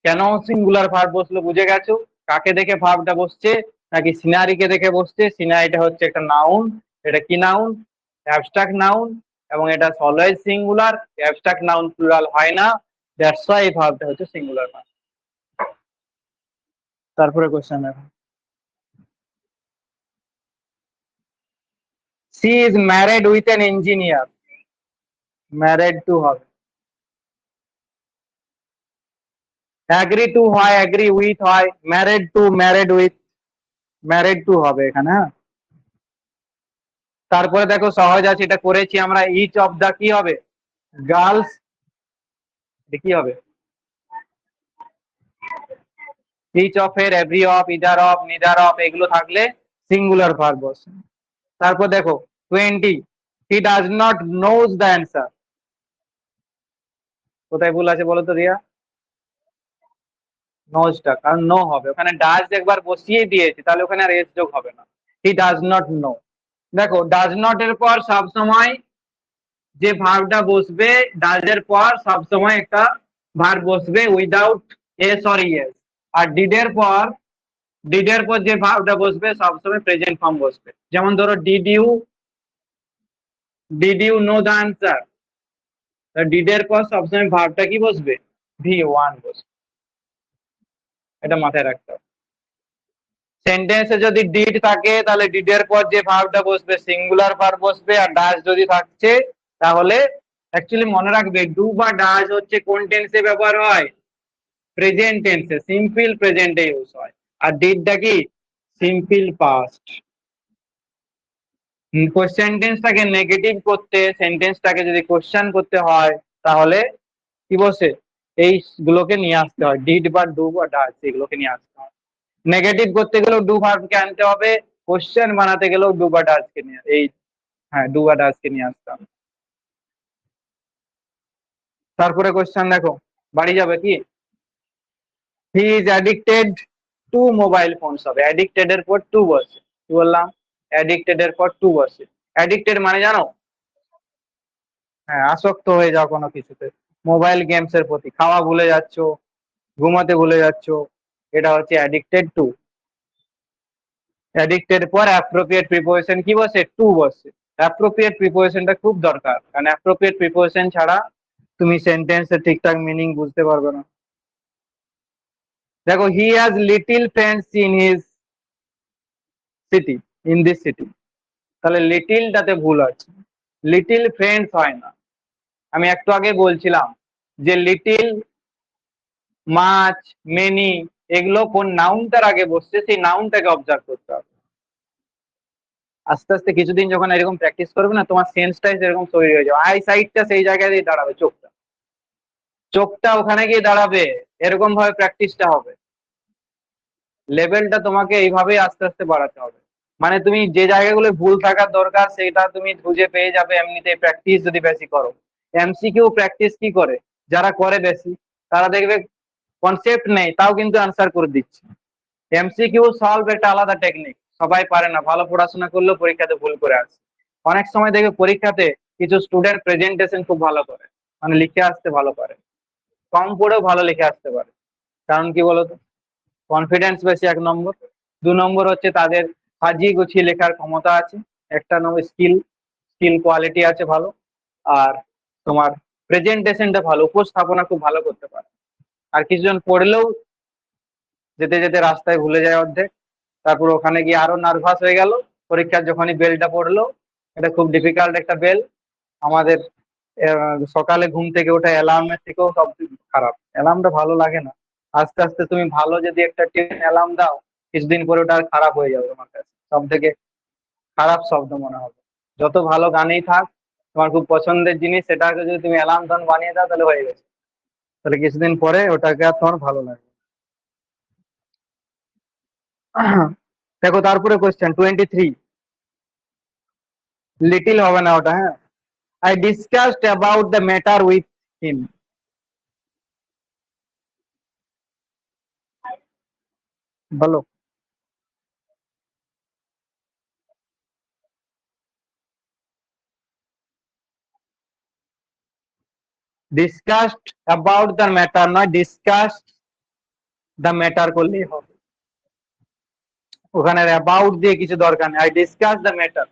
কেন সিঙ্গুলার ভার্ব বসলো বুঝে গেছো? কাকে দেখে ভার্বটা বসছে, নাকি সিনারিকে দেখে বসছে? সিনারিটা হচ্ছে একটা নাউন, এটা কি নাউন? অ্যাবস্ট্রাক্ট নাউন, এবং এটা always singular, abstract noun plural হয় না, দ্যাটস ওয়াই এই ভার্বটা হচ্ছে সিঙ্গুলার ভার্ব। তারপরে কোশ্চেন দেখো, she is married with an engineer. Married to হবে, অ্যাগ্রি টু হয়, অ্যাগ্রি উইথ হয়, married to, married with, married to হবে এখানে। হ্যাঁ, তারপরে দেখো সহজ আছে, এটা করেছি আমরা, ইচ অফ দা কি হবে? গার্লস, কি হবে? ইচ অফ এর, every of, either of, neither of, এগুলো থাকলে সিঙ্গুলার ভার্ব বসে। তারপর দেখো 20, he does not knows the answer. কোথায় ভুল আছে বলো তো রিয়া? নোজটা, কারণ নো হবে, ওখানে ডাজ একবার বসিয়ে দিয়েছে, তাহলে ওখানে আর এস যোগ হবে না। He does not know. দেখো ডাজ নট এর পর সব সময় যে ভার্বটা বসবে, ডাজ এর পর সব সময় একটা ভার্ব বসবে উইদাউট এস অর ইএস। আর ডিড এর পর যে ভার্বটা বসবে সবসময় প্রেজেন্ট ফর্ম বসবে। যেমন ধরো did you know the answer, did এর পর সবসময় ভার্বটা কি বসবে? ভি ওয়ান বসবে, এটা মাথায় রাখতে হবে। সেন্টেন্সে যদি ডিড থাকে তাহলে ডিড এর পর যে ভার্বটা বসবে সিঙ্গুলার ভার্ব বসবে, আর ডাজ যদি থাকছে তাহলে, অ্যাকচুয়ালি মনে রাখবে ডু বা ডাজ হচ্ছে কোন টেন্সে ব্যবহার হয়? প্রেজেন্ট টেন্সে, সিম্পল প্রেজেন্টে ইউজ হয়। আর ডিডটা কি? Simple past. কোশ্চেন টেন্সটাকে নেগেটিভ করতে, সেন্টেন্সটাকে যদি কোশ্চেন করতে হয়, তাহলে কি বসে? এইগুলোকে নিয়ে আসতে হয়, ডিড বা ডু বা ডাজ, এগুলোকে নিয়ে আসতে হয়। নেগেটিভ করতে গেলেও ডু ভার্বকে আনতে হবে, কোশ্চেন বানাতে গেলেও ডু বা ডাজকে নিয়ে, হ্যাঁ, ডু বা ডাজকে নিয়ে আসতে হবে। তারপরে কোশ্চেন দেখো, বাড়ি যাবে কি? He is addicted to mobile phones হবে, অ্যাডিক্টেড এর পর টু বসে, কি বললাম? অ্যাডিক্টেড এর পর টু বসে। অ্যাডিক্টেড মানে জানো? হ্যাঁ, আসক্ত হয়ে যাও কোনো কিছুতে, মোবাইল গেমস এর প্রতি, খাওয়া ভুলে যাচ্ছ, ঘুমাতে ভুলে যাচ্ছ, এটা হচ্ছে অ্যাডিক্টেড টু। অ্যাডিক্টেড পর অ্যাপ্রোপ্রিয়েট প্রিপোজিশন কি বসে? টু বসে। অ্যাপ্রোপ্রিয়েট প্রিপোজিশনটা খুব দরকার, কারণ অ্যাপ্রোপ্রিয়েট প্রিপোজিশন ছাড়া তুমি সেন্টেন্সের ঠিকঠাক মিনিং বুঝতে পারবে না। দেখো he has little friends in his city, in this city, তাহলে লিটিলটাতে ভুল আছে, লিটিল ফ্রেন্ডস হয় না। আমি একটু আগে বলছিলাম যে লিটিল, মাচ, মেনি, এগুলো কোন নাউনটার আগে বসছে সেই নাউনটাকে অবজার্ভ করতে হবে। আস্তে আস্তে কিছুদিন যখন এরকম প্র্যাকটিস করবে না, তোমার সেন্সটাই সেরকম তৈরি হয়ে যাবে। আই সাইটটা সেই জায়গায় দিয়ে দাঁড়াবে, চোখটা ওখানে গিয়ে দাঁড়াবে, এরকম ভাবে প্র্যাকটিসটা হবে, লেভেলটা তোমাকে এইভাবেই আস্তে আস্তে বাড়াতে হবে। মানে তুমি যে জায়গাগুলো ভুল থাকার দরকার সেটা তুমি খুঁজে পেয়ে যাবে এমনিতে প্র্যাকটিস যদি বেশি করো। এমসিকিউ প্র্যাকটিস কি করে, যারা করে বেশি তারা দেখবে কনসেপ্ট নেই তাও কিন্তু অ্যান্সার করে দিচ্ছে। এমসিকিউ সলভ একটা আলাদা টেকনিক, সবাই পারে না, ভালো পড়াশোনা করলেও পরীক্ষাতে ভুল করে আসে। অনেক সময় দেখবে পরীক্ষাতে কিছু স্টুডেন্ট প্রেজেন্টেশন খুব ভালো করে, মানে লিখে আসতে ভালো পারে, কম পড়েও ভালো লিখে আসতে পারে। কারণ কি বলতো, কনফিডেন্স বেশি 1 নম্বর, 2 নম্বর হচ্ছে তাদের সাজিয়ে গুছিয়ে লেখার ক্ষমতা আছে, একটা নম্বর স্কিল স্কিল কোয়ালিটি আছে ভালো, আর তোমার প্রেজেন্টেশনটা ভালো, উপস্থাপনা খুব ভালো করতে পারে। আর কিছুজন পড়লেও যেতে যেতে রাস্তায় ভুলে যায় অর্ধেক, তারপর ওখানে গিয়ে আরো নার্ভাস হয়ে গেল, পরীক্ষার যখনই বেলটা পড়লো, এটা খুব ডিফিকাল্ট একটা বেল আমাদের, সকালে ঘুম থেকে ওঠা অ্যালার্মের থেকেও সব খারাপ, অ্যালার্মটা ভালো লাগে না। আস্তে আস্তে তুমি ভালো যদি একটা টিউন অ্যালার্ম দাও, কিছুদিন পরে ওটা আর খারাপ হয়ে যাবে, তোমার কাছে সব থেকে খারাপ শব্দ মনে হবে। যত ভালো গানেই থাক, তোমার খুব পছন্দের জিনিস সেটাকে যদি তুমি অ্যালার্ম টোন বানিয়ে দাও তাহলে হয়ে গেছে, তাহলে কিছুদিন পরে ওটাকে আর তোমার ভালো লাগবে। দেখো তারপরে কোয়েশ্চেন 23, লিটিল হবে না ওটা, হ্যাঁ। I discussed about the matter with him. বলো। Discussed about the matter নয়, discussed the matter করলেই হবে, ওখানে about দিয়ে কিছু দরকার নেই, I discussed the matter।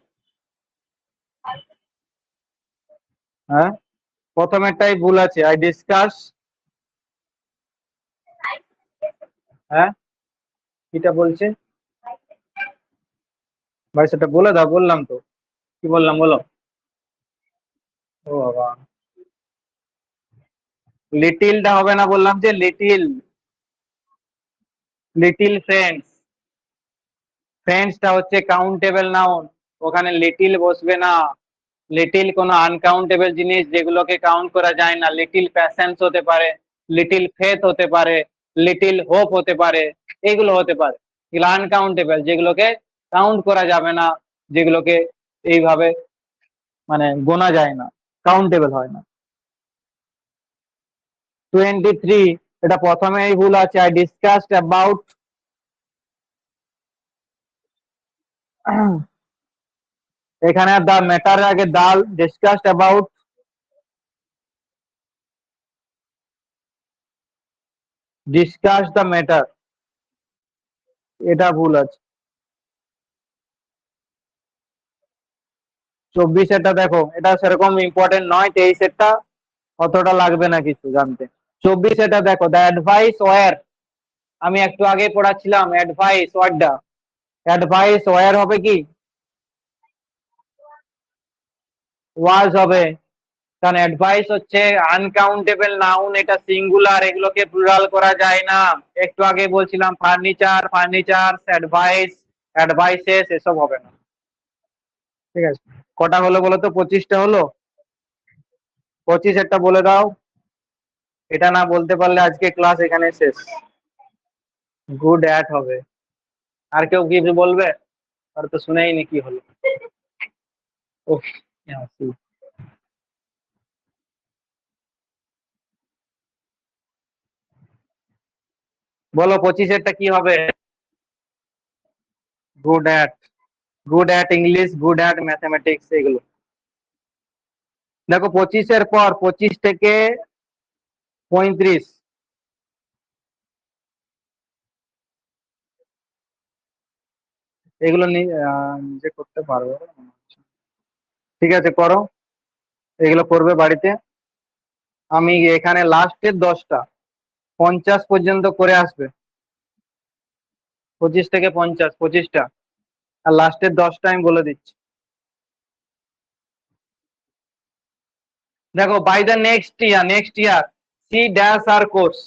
হ্যাঁ, প্রথমেরটাই ভুল আছে, I discuss, হ্যাঁ এটা বলছে ভাই, সেটা বলে দাও, বললাম তো, কি বললাম বলো। ও বাবা, লিটিলটা হবে না, বললাম যে লিটিল, লিটিল ফ্রেন্ডস, ফ্রেন্ডসটা হচ্ছে কাউন্টেবল নাউন, ওখানে লিটিল বসবে না। লিটিল কোনো আনকাউন্টেবল জিনিস যেগুলোকে কাউন্ট করা যায় না, লিটিল প্যাশেন্স হতে পারে, লিটিল ফেথ হতে পারে, লিটিল হোপ হতে পারে, এগুলো হতে পারে। এগুলো আনকাউন্টেবল, যেগুলোকে কাউন্ট করা যাবে না, যেগুলোকে এইভাবে মানে গোনা যায় না, কাউন্টেবল হয় না। 23, এটা প্রথমেই ভুল আছে, আই ডিসকাসড অ্যাবাউট, এখানে দা ম্যাটার আগে দাল, discussed about, discuss the matter, এটা ভুল আছে। 24 দেখো, এটা সেরকম ইম্পর্টেন্ট নয়, 23 অতটা লাগবে না কিছু জানতে। 24 দেখো, দ্য অ্যাডভাইস ওয়ার, আমি একটু আগে পড়াচ্ছিলাম অ্যাডভাইস ওয়ার্ডটা, অ্যাডভাইস ওয়ার হবে কি ওয়াজ হবে, কারণ অ্যাডভাইস হচ্ছে আনকাউন্টেবল নাউন, এটা সিঙ্গুলার, এগুলোকে প্লুরাল করা যায় না। একটু আগে বলছিলাম ফার্নিচার, ফার্নিচার, অ্যাডভাইস, অ্যাডভাইসেস, এসব হবে না। ঠিক আছে, কটা হলো বলো তো? 25টা হলো। 25 বলে দাও, এটা না বলতে পারলে আজকে ক্লাস এখানে শেষ। গুড অ্যাট হবে, আর কেউ কি বলবে? আর তো শুনেই নি কি হলো। উফ, কি হাসি। বলো 25 কি হবে? Good at, good at English, good at mathematics, এগুলো। দেখো 25 পর 25 থেকে 35, এগুলো নিজে করতে পারবো। ঠিক আছে করো, এগুলো করবে বাড়িতে। আমি এখানে লাস্টের 10টা 50 পর্যন্ত করে আসবে, 25 থেকে 50, 25টা, আর লাস্টের 10টা আমি বলে দিচ্ছি। দেখো, by the next year she dash her course,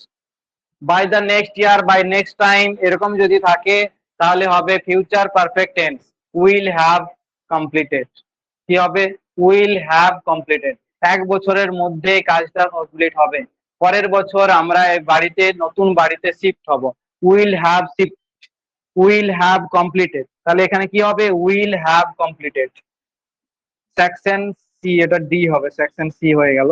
by the next year, by next time, এরকম যদি থাকে তাহলে হবে future perfect tense, will have completed. কি হবে? উইল হ্যাভ কমপ্লিটেড, 1 বছরের মধ্যে কাজটা কমপ্লিট হবে। পরের বছর আমরা এই বাড়িতে নতুন বাড়িতে শিফট হব। Will have shift, will have completed, তাহলে এখানে কি হবে will have completed. Section C, এটা ডি হবে, সেকশন সি হয়ে গেল।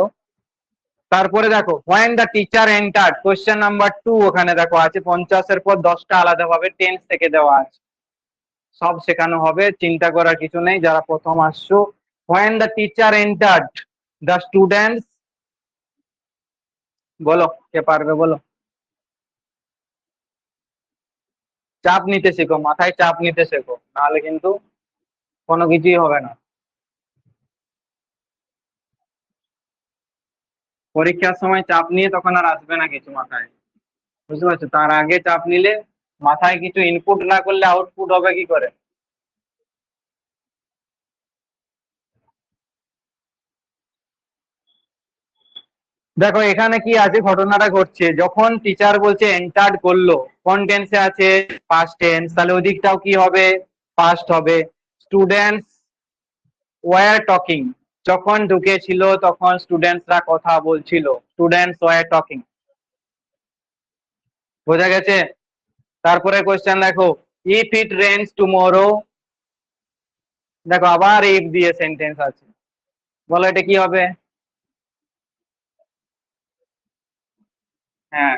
তারপরে দেখো when the teacher entered, question number 2 ওখানে দেখো আছে 50-এর পর 10টা আলাদাভাবে টেন্স থেকে দেওয়া আছে, সব শেখানো হবে, চিন্তা করার কিছু নেই যারা প্রথম আসছো। when the teacher entered, the students, বলো কে পারবে বলো। চাপ নিতে শেখো, মাথায় চাপ নিতে শেখো, নাহলে কিন্তু কোনো কিছুই হবে না। পরীক্ষার সময় চাপ নিয়ে তখন আর আসবে না কিছু মাথায়, বুঝতে পারছো? তার আগে চাপ নিলে মাথায় কিছু ইনপুট না করলে আউটপুট হবে কি করে? দেখো এখানে কি আছে, ঘটনাটা ঘটছে যখন টিচার বলছে এন্টার্ড করলো, কোন টেন্সে আছে? পাস্ট টেন্স, তাহলে ওই দিকটাও কি হবে? পাস্ট হবে। স্টুডেন্টস ওয়ার টকিং, যখন ঢুকেছিল তখন স্টুডেন্টসরা কথা বলছিল, স্টুডেন্টস ওয়ার টকিং, বোঝা গেছে? তারপরে কোশ্চেন দেখো ইফ ইট রেন্স টুমরো, দেখো আবার ইফ দিয়ে সেন্টেন্স আছে, বলো এটা কি হবে? হ্যাঁ,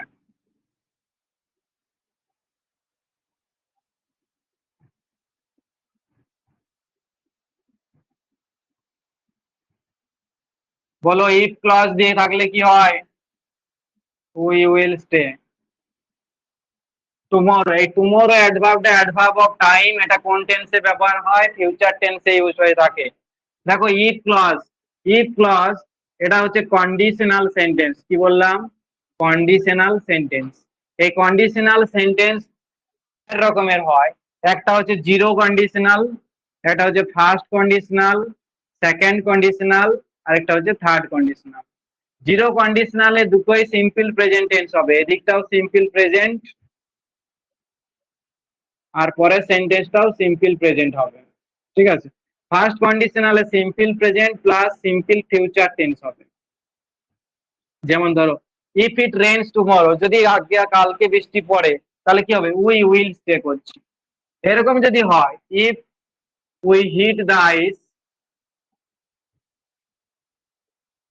বলো ইফ ক্লজ দিয়ে থাকলে কি হয়? We will stay. টুমরো, এই টুমরো অ্যাডভার্বটা অ্যাডভার্ব অফ টাইম, এটা কোন টেন্সে ব্যবহার হয়? ফিউচার টেন্সে ইউজ হয়ে থাকে। দেখো ইফ ক্লজ, ইফ ক্লজ এটা হচ্ছে কন্ডিশনাল সেন্টেন্স, কি বললাম? Conditional sentence. এই কন্ডিশনাল সেন্টেন্স রকমের হয়, একটা হচ্ছে জিরো কন্ডিশনাল, একটা হচ্ছে ফার্স্ট কন্ডিশনাল, সেকেন্ড কন্ডিশনাল, আর একটা হচ্ছে থার্ড কন্ডিশনাল। জিরো কন্ডিশনালে দুটোই সিম্পল প্রেজেন্ট টেন্স হবে, এদিকটাও সিম্পল প্রেজেন্ট আর পরের সেন্টেন্সটাও সিম্পল প্রেজেন্ট হবে, ঠিক আছে? ফার্স্ট কন্ডিশনালে simple present plus simple future tense হবে। যেমন ধরো ইফ ইট রেইনস টুমরো, যদি আজকে কালকে বৃষ্টি পড়ে তাহলে কি হবে? উই উইল স্টে করছি। এরকম যদি হয় if we hit the ice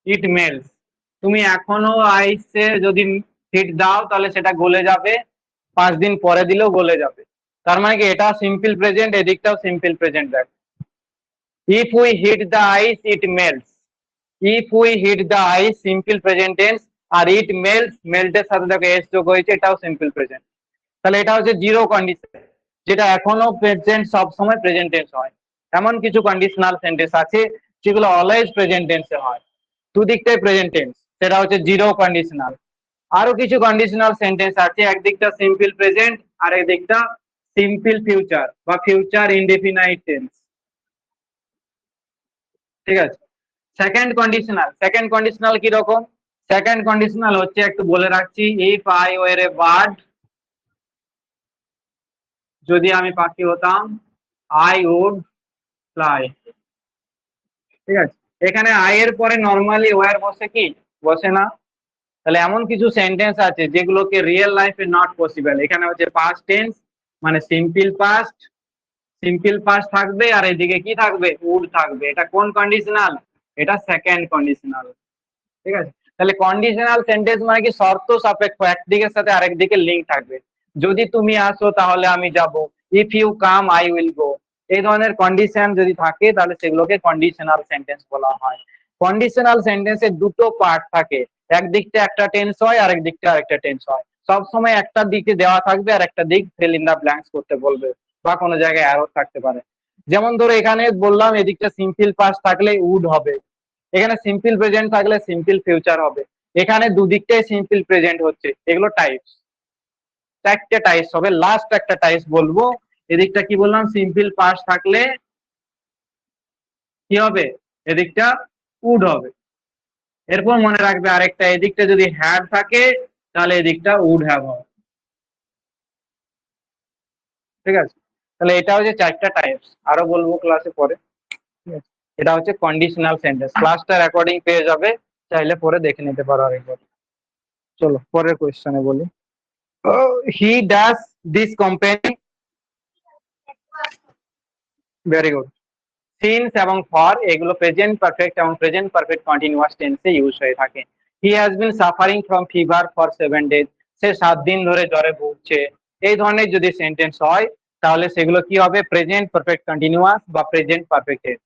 it melts, তুমি এখনো আইসে যদি হিট দাও তাহলে সেটা গলে যাবে, 5 দিন পরে দিলেও গলে যাবে। তার মানে কি এটা সিম্পল প্রেজেন্ট, এদিকটাও সিম্পল প্রেজেন্ট। দেখ if we hit the ice it melts, if we hit the ice simple present tense, আর ইট মেল্টস, মেল্টের সাথে দেখো এস যোগ হয়েছে, এটাও সিম্পল প্রেজেন্ট। তাহলে এটা হচ্ছে জিরো কন্ডিশন, যেটা এখনো প্রেজেন্ট, সব সময় প্রেজেন্ট টেন্স হয়। এমন কিছু কন্ডিশনাল সেন্টেন্স আছে যেগুলো অলওয়েজ প্রেজেন্ট টেন্সে হয়, দুদিকটাই প্রেজেন্ট টেন্স, সেটা হচ্ছে জিরো কন্ডিশনাল। আরো কিছু কন্ডিশনাল সেন্টেন্স আছে, একদিকটা সিম্পল প্রেজেন্ট আর একদিকটা সিম্পল ফিউচার বা ফিউচার ইনডেফিনাইট টেন্স, ঠিক আছে? সেকেন্ড কন্ডিশনাল, সেকেন্ড কন্ডিশনাল কি রকম? সেকেন্ড কন্ডিশনাল হচ্ছে, একটু বলে রাখছি, if I were a bird, যদি আমি পাখি হতাম, আই উড ফ্লাই, ঠিক আছে? এখানে আই এর পরে নর্মালি ওয়ার বসে কি? বসে না। তাহলে এমন কিছু সেন্টেন্স আছে যেগুলোকে রিয়েল লাইফে নট পসিবল, এখানে হচ্ছে পাস্ট টেন্স মানে সিম্পল পাস্ট, সিম্পল পাস্ট থাকবে আর এদিকে কি থাকবে? উড থাকবে। এটা কোন কন্ডিশনাল? এটা সেকেন্ড কন্ডিশনাল, ঠিক আছে? তাহলে কন্ডিশনাল সেন্টেন্স মানে কি শর্ত সাপেক্ষ, একদিকের সাথে আরেক দিকে লিঙ্ক থাকবে। যদি তুমি আসো তাহলে আমি যাব, if you come I will go, এই ধরনের কন্ডিশন যদি থাকে তাহলে সেগুলোকে কন্ডিশনাল সেন্টেন্স বলা হয়। কন্ডিশনাল সেন্টেন্সের দুটো পার্ট থাকে, একদিকটা একটা টেন্স হয় আর একদিকটা আরেকটা টেন্স হয়। সবসময় একটা দিকে দেওয়া থাকবে আর একটা দিক ফিল ইন দা ব্ল্যাঙ্কস করতে বলবে বা কোনো জায়গায় অ্যারো থাকতে পারে। যেমন ধরো এখানে বললাম এদিকটা সিম্পল পাস্ট থাকলে উড হবে, এখানে সিম্পল প্রেজেন্ট থাকলে সিম্পল ফিউচার হবে, এখানে দুদিকটাই সিম্পল প্রেজেন্ট হচ্ছে। এগুলো টাইপস, চারটে টাইপস হবে। লাস্ট একটা টাইপস বলবো, এদিকটা কি বললাম? সিম্পল পাস্ট থাকলে কি হবে? এদিকটা উড হবে। এরপর মনে রাখবে আরেকটা, এদিকটা যদি হ্যাড থাকে তাহলে এদিকটা উড হ্যাভ হবে, ঠিক আছে? তাহলে এটা হচ্ছে চারটা টাইপস, আরো বলবো ক্লাসে পরে, ঠিক আছে? এটা হচ্ছে কন্ডিশনাল সেন্টেন্স, ক্লাসটা রেকর্ডিং পেয়ে যাবে, চাইলে পরে দেখে নিতে পারো আরেকবার। চলো পরের কোয়েশ্চনে বলি। He does this company. Very good. Since এবং ফর এগুলো প্রেজেন্ট পারফেক্ট এবং প্রেজেন্ট পারফেক্ট কন্টিনিউয়াস টেন্সে ইউজ হয়ে থাকে। He has been suffering from fever for 7 days। সে 7 দিন ধরে জ্বরে ভুগছে। এই ধরনের যদি সেন্টেন্স হয় তাহলে সেগুলো কি হবে? প্রেজেন্ট পারফেক্ট কন্টিনিউয়াস বা প্রেজেন্ট পারফেক্ট টেন্স।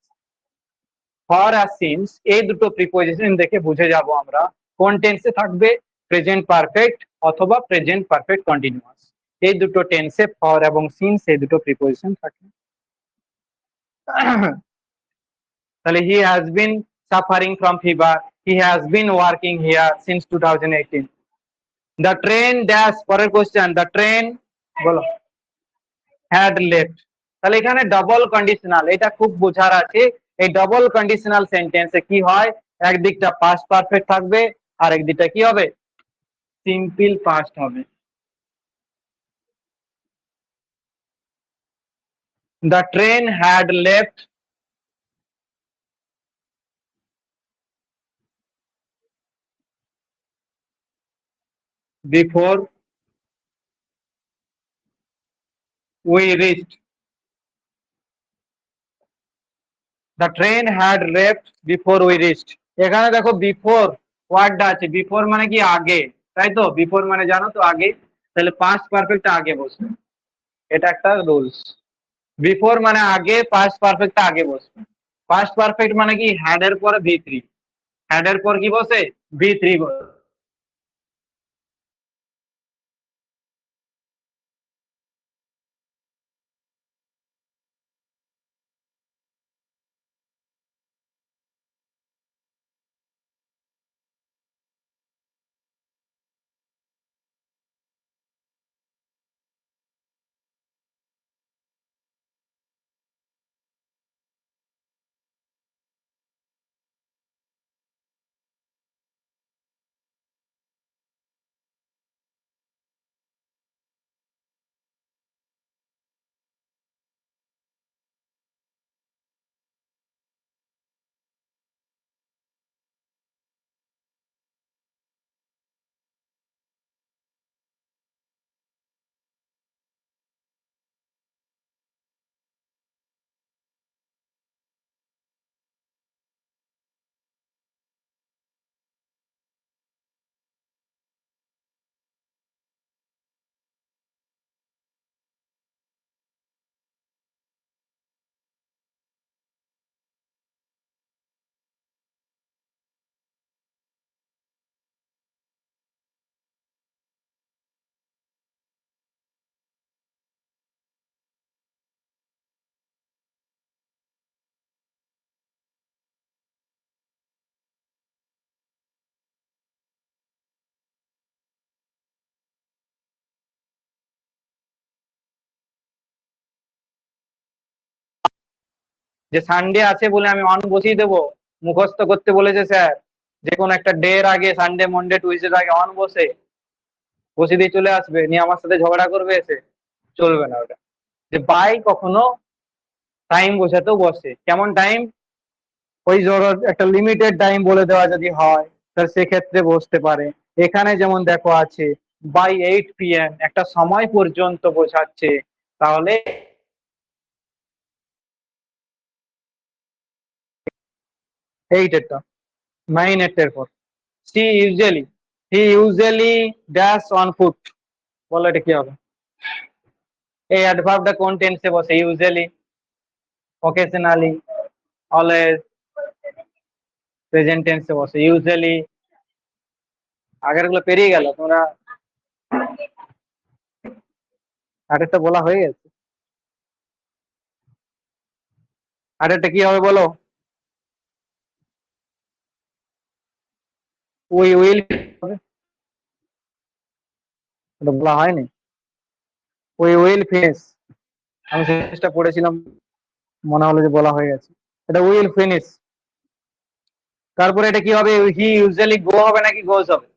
ফর আর সিন্স এই দুটো প্রিপোজিশন দেখে বুঝে যাব আমরা কোন টেন্সে থাকবে, প্রেজেন্ট পারফেক্ট অথবা প্রেজেন্ট পারফেক্ট কন্টিনিউয়াস। এই দুটো টেন্সে ফর এবং সিন্স এই দুটো প্রিপোজিশন থাকে। তাহলে he has been suffering from fever, he has been working here since 2018। The train dash, পরের কোশ্চেন, দ্য ট্রেন বলো হ্যাড লেফট। তাহলে এখানে ডবল কন্ডিশনাল, এটা খুব বোঝার আছে। এই ডবল কন্ডিশনাল সেন্টেন্সে কি হয়, একদিকটা পাস্ট পারফেক্ট থাকবে আর একদিকটা কি হবে? সিম্পল পাস্ট হবে। The train had left before we reached. The train had left before we reached. এখানে দেখো বিফোর ওয়ার্ডটা আছে, বিফোর মানে কি আগে, তাই তো? বিফোর মানে জানো তো আগে, তাহলে পাস্ট পারফেক্ট আগে বসবে, এটা একটা রুলস। বিফোর মানে আগে, পাস্ট পারফেক্ট আগে বসবে। পাস্ট পারফেক্ট মানে কি হ্যাড এর পরে ভি3, হ্যাড এর পর কি বসে? ভি3 বসে। যে সানডে আছে বলে আমি অন বসিয়ে দেবো, মুখস্থ করতে বলেছে স্যার, যে কোনো একটা ডে এর আগে, সানডে মনডে টুইসডে আগে অন বসিয়ে দিয়ে চলে আসবে, নিয়ে আমার সাথে ঝগড়া করবে এসে, চলবে না ওটা। যে বাই কখনো টাইম বোঝাতেও বসে, কেমন টাইম? ওই ধরো একটা লিমিটেড টাইম বলে দেওয়া যদি হয় তাহলে সেক্ষেত্রে বসতে পারে। এখানে যেমন দেখো আছে বাই 8 PM, একটা সময় পর্যন্ত বোঝাচ্ছে, তাহলে 8 এরটা 9 এর পর she usually, he usually dash on foot, বলো এটা কি হবে? এই অ্যাডভার্বটা কোন টেন্সে বসে? ইউজুয়ালি, অকেশনালি, অলওয়েজ, প্রেজেন্ট টেন্সে বসে। ইউজুয়ালি আগের গুলো পেরিয়ে গেল তোমরা, আগেরটা বলা হয়ে গেছে। আগেরটা কি হবে বলো? উই উইল হবে, এটা বলা হয়নি। উই উইল ফিনিশ, আমি শেষটা পড়েছিলাম, মনে হলো যে বলা হয়ে গেছে, এটা উইল ফিনিশ। তারপরে এটা কি হবে? হি ইউজুয়ালি গো হবে নাকি গোজ হবে?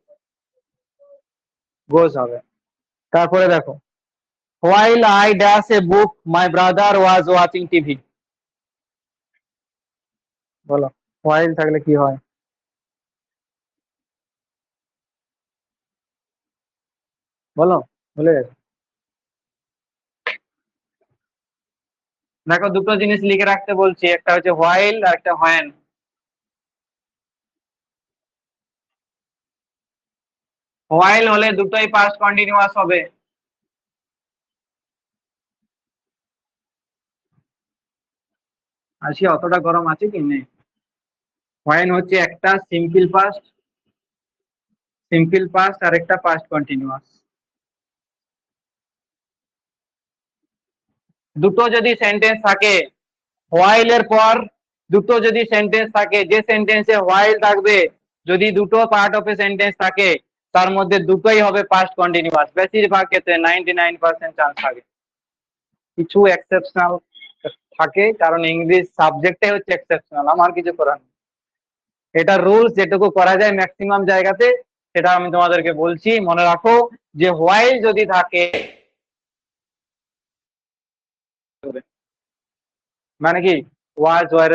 গোজ হবে। তারপরে দেখো, while I dash a book my brother was watching TV, বলো while থাকলে কি হয়? বলো, ভুলে গেছো? দেখো দুটো জিনিস লিখে রাখতে বলছি, একটা হচ্ছে হোয়াইল আর একটা হোয়েন। হোয়াইল হলে দুটোই পাস্ট কন্টিনিউয়াস হবে। আসি অতটা গরম আছে কি নেই? হোয়েন হচ্ছে একটা সিম্পল পাস্ট আর একটা পাস্ট কন্টিনিউয়াস। দুটো যদি সেন্টেন্স থাকে হোয়াইল এর পর, দুটো যদি সেন্টেন্স থাকে, যে সেন্টেন্সে হোয়াইল থাকবে, যদি দুটো পার্ট অফ এ সেন্টেন্স থাকে তার মধ্যে দুটোই হবে পাস্ট কন্টিনিউয়াস, বেশিরভাগ ক্ষেত্রে 99% চান্স থাকে। কিছু এক্সেপশনাল থাকে, কারণ ইংলিশ সাবজেক্টে হচ্ছে এক্সেপশনাল, আমার কিছু করার নেই। এটা রুলস, যেটুকু করা যায় ম্যাক্সিমাম জায়গাতে সেটা আমি তোমাদেরকে বলছি, মনে রাখো যে হোয়াইল যদি থাকে মানে কি ওয়াজ ওয়ার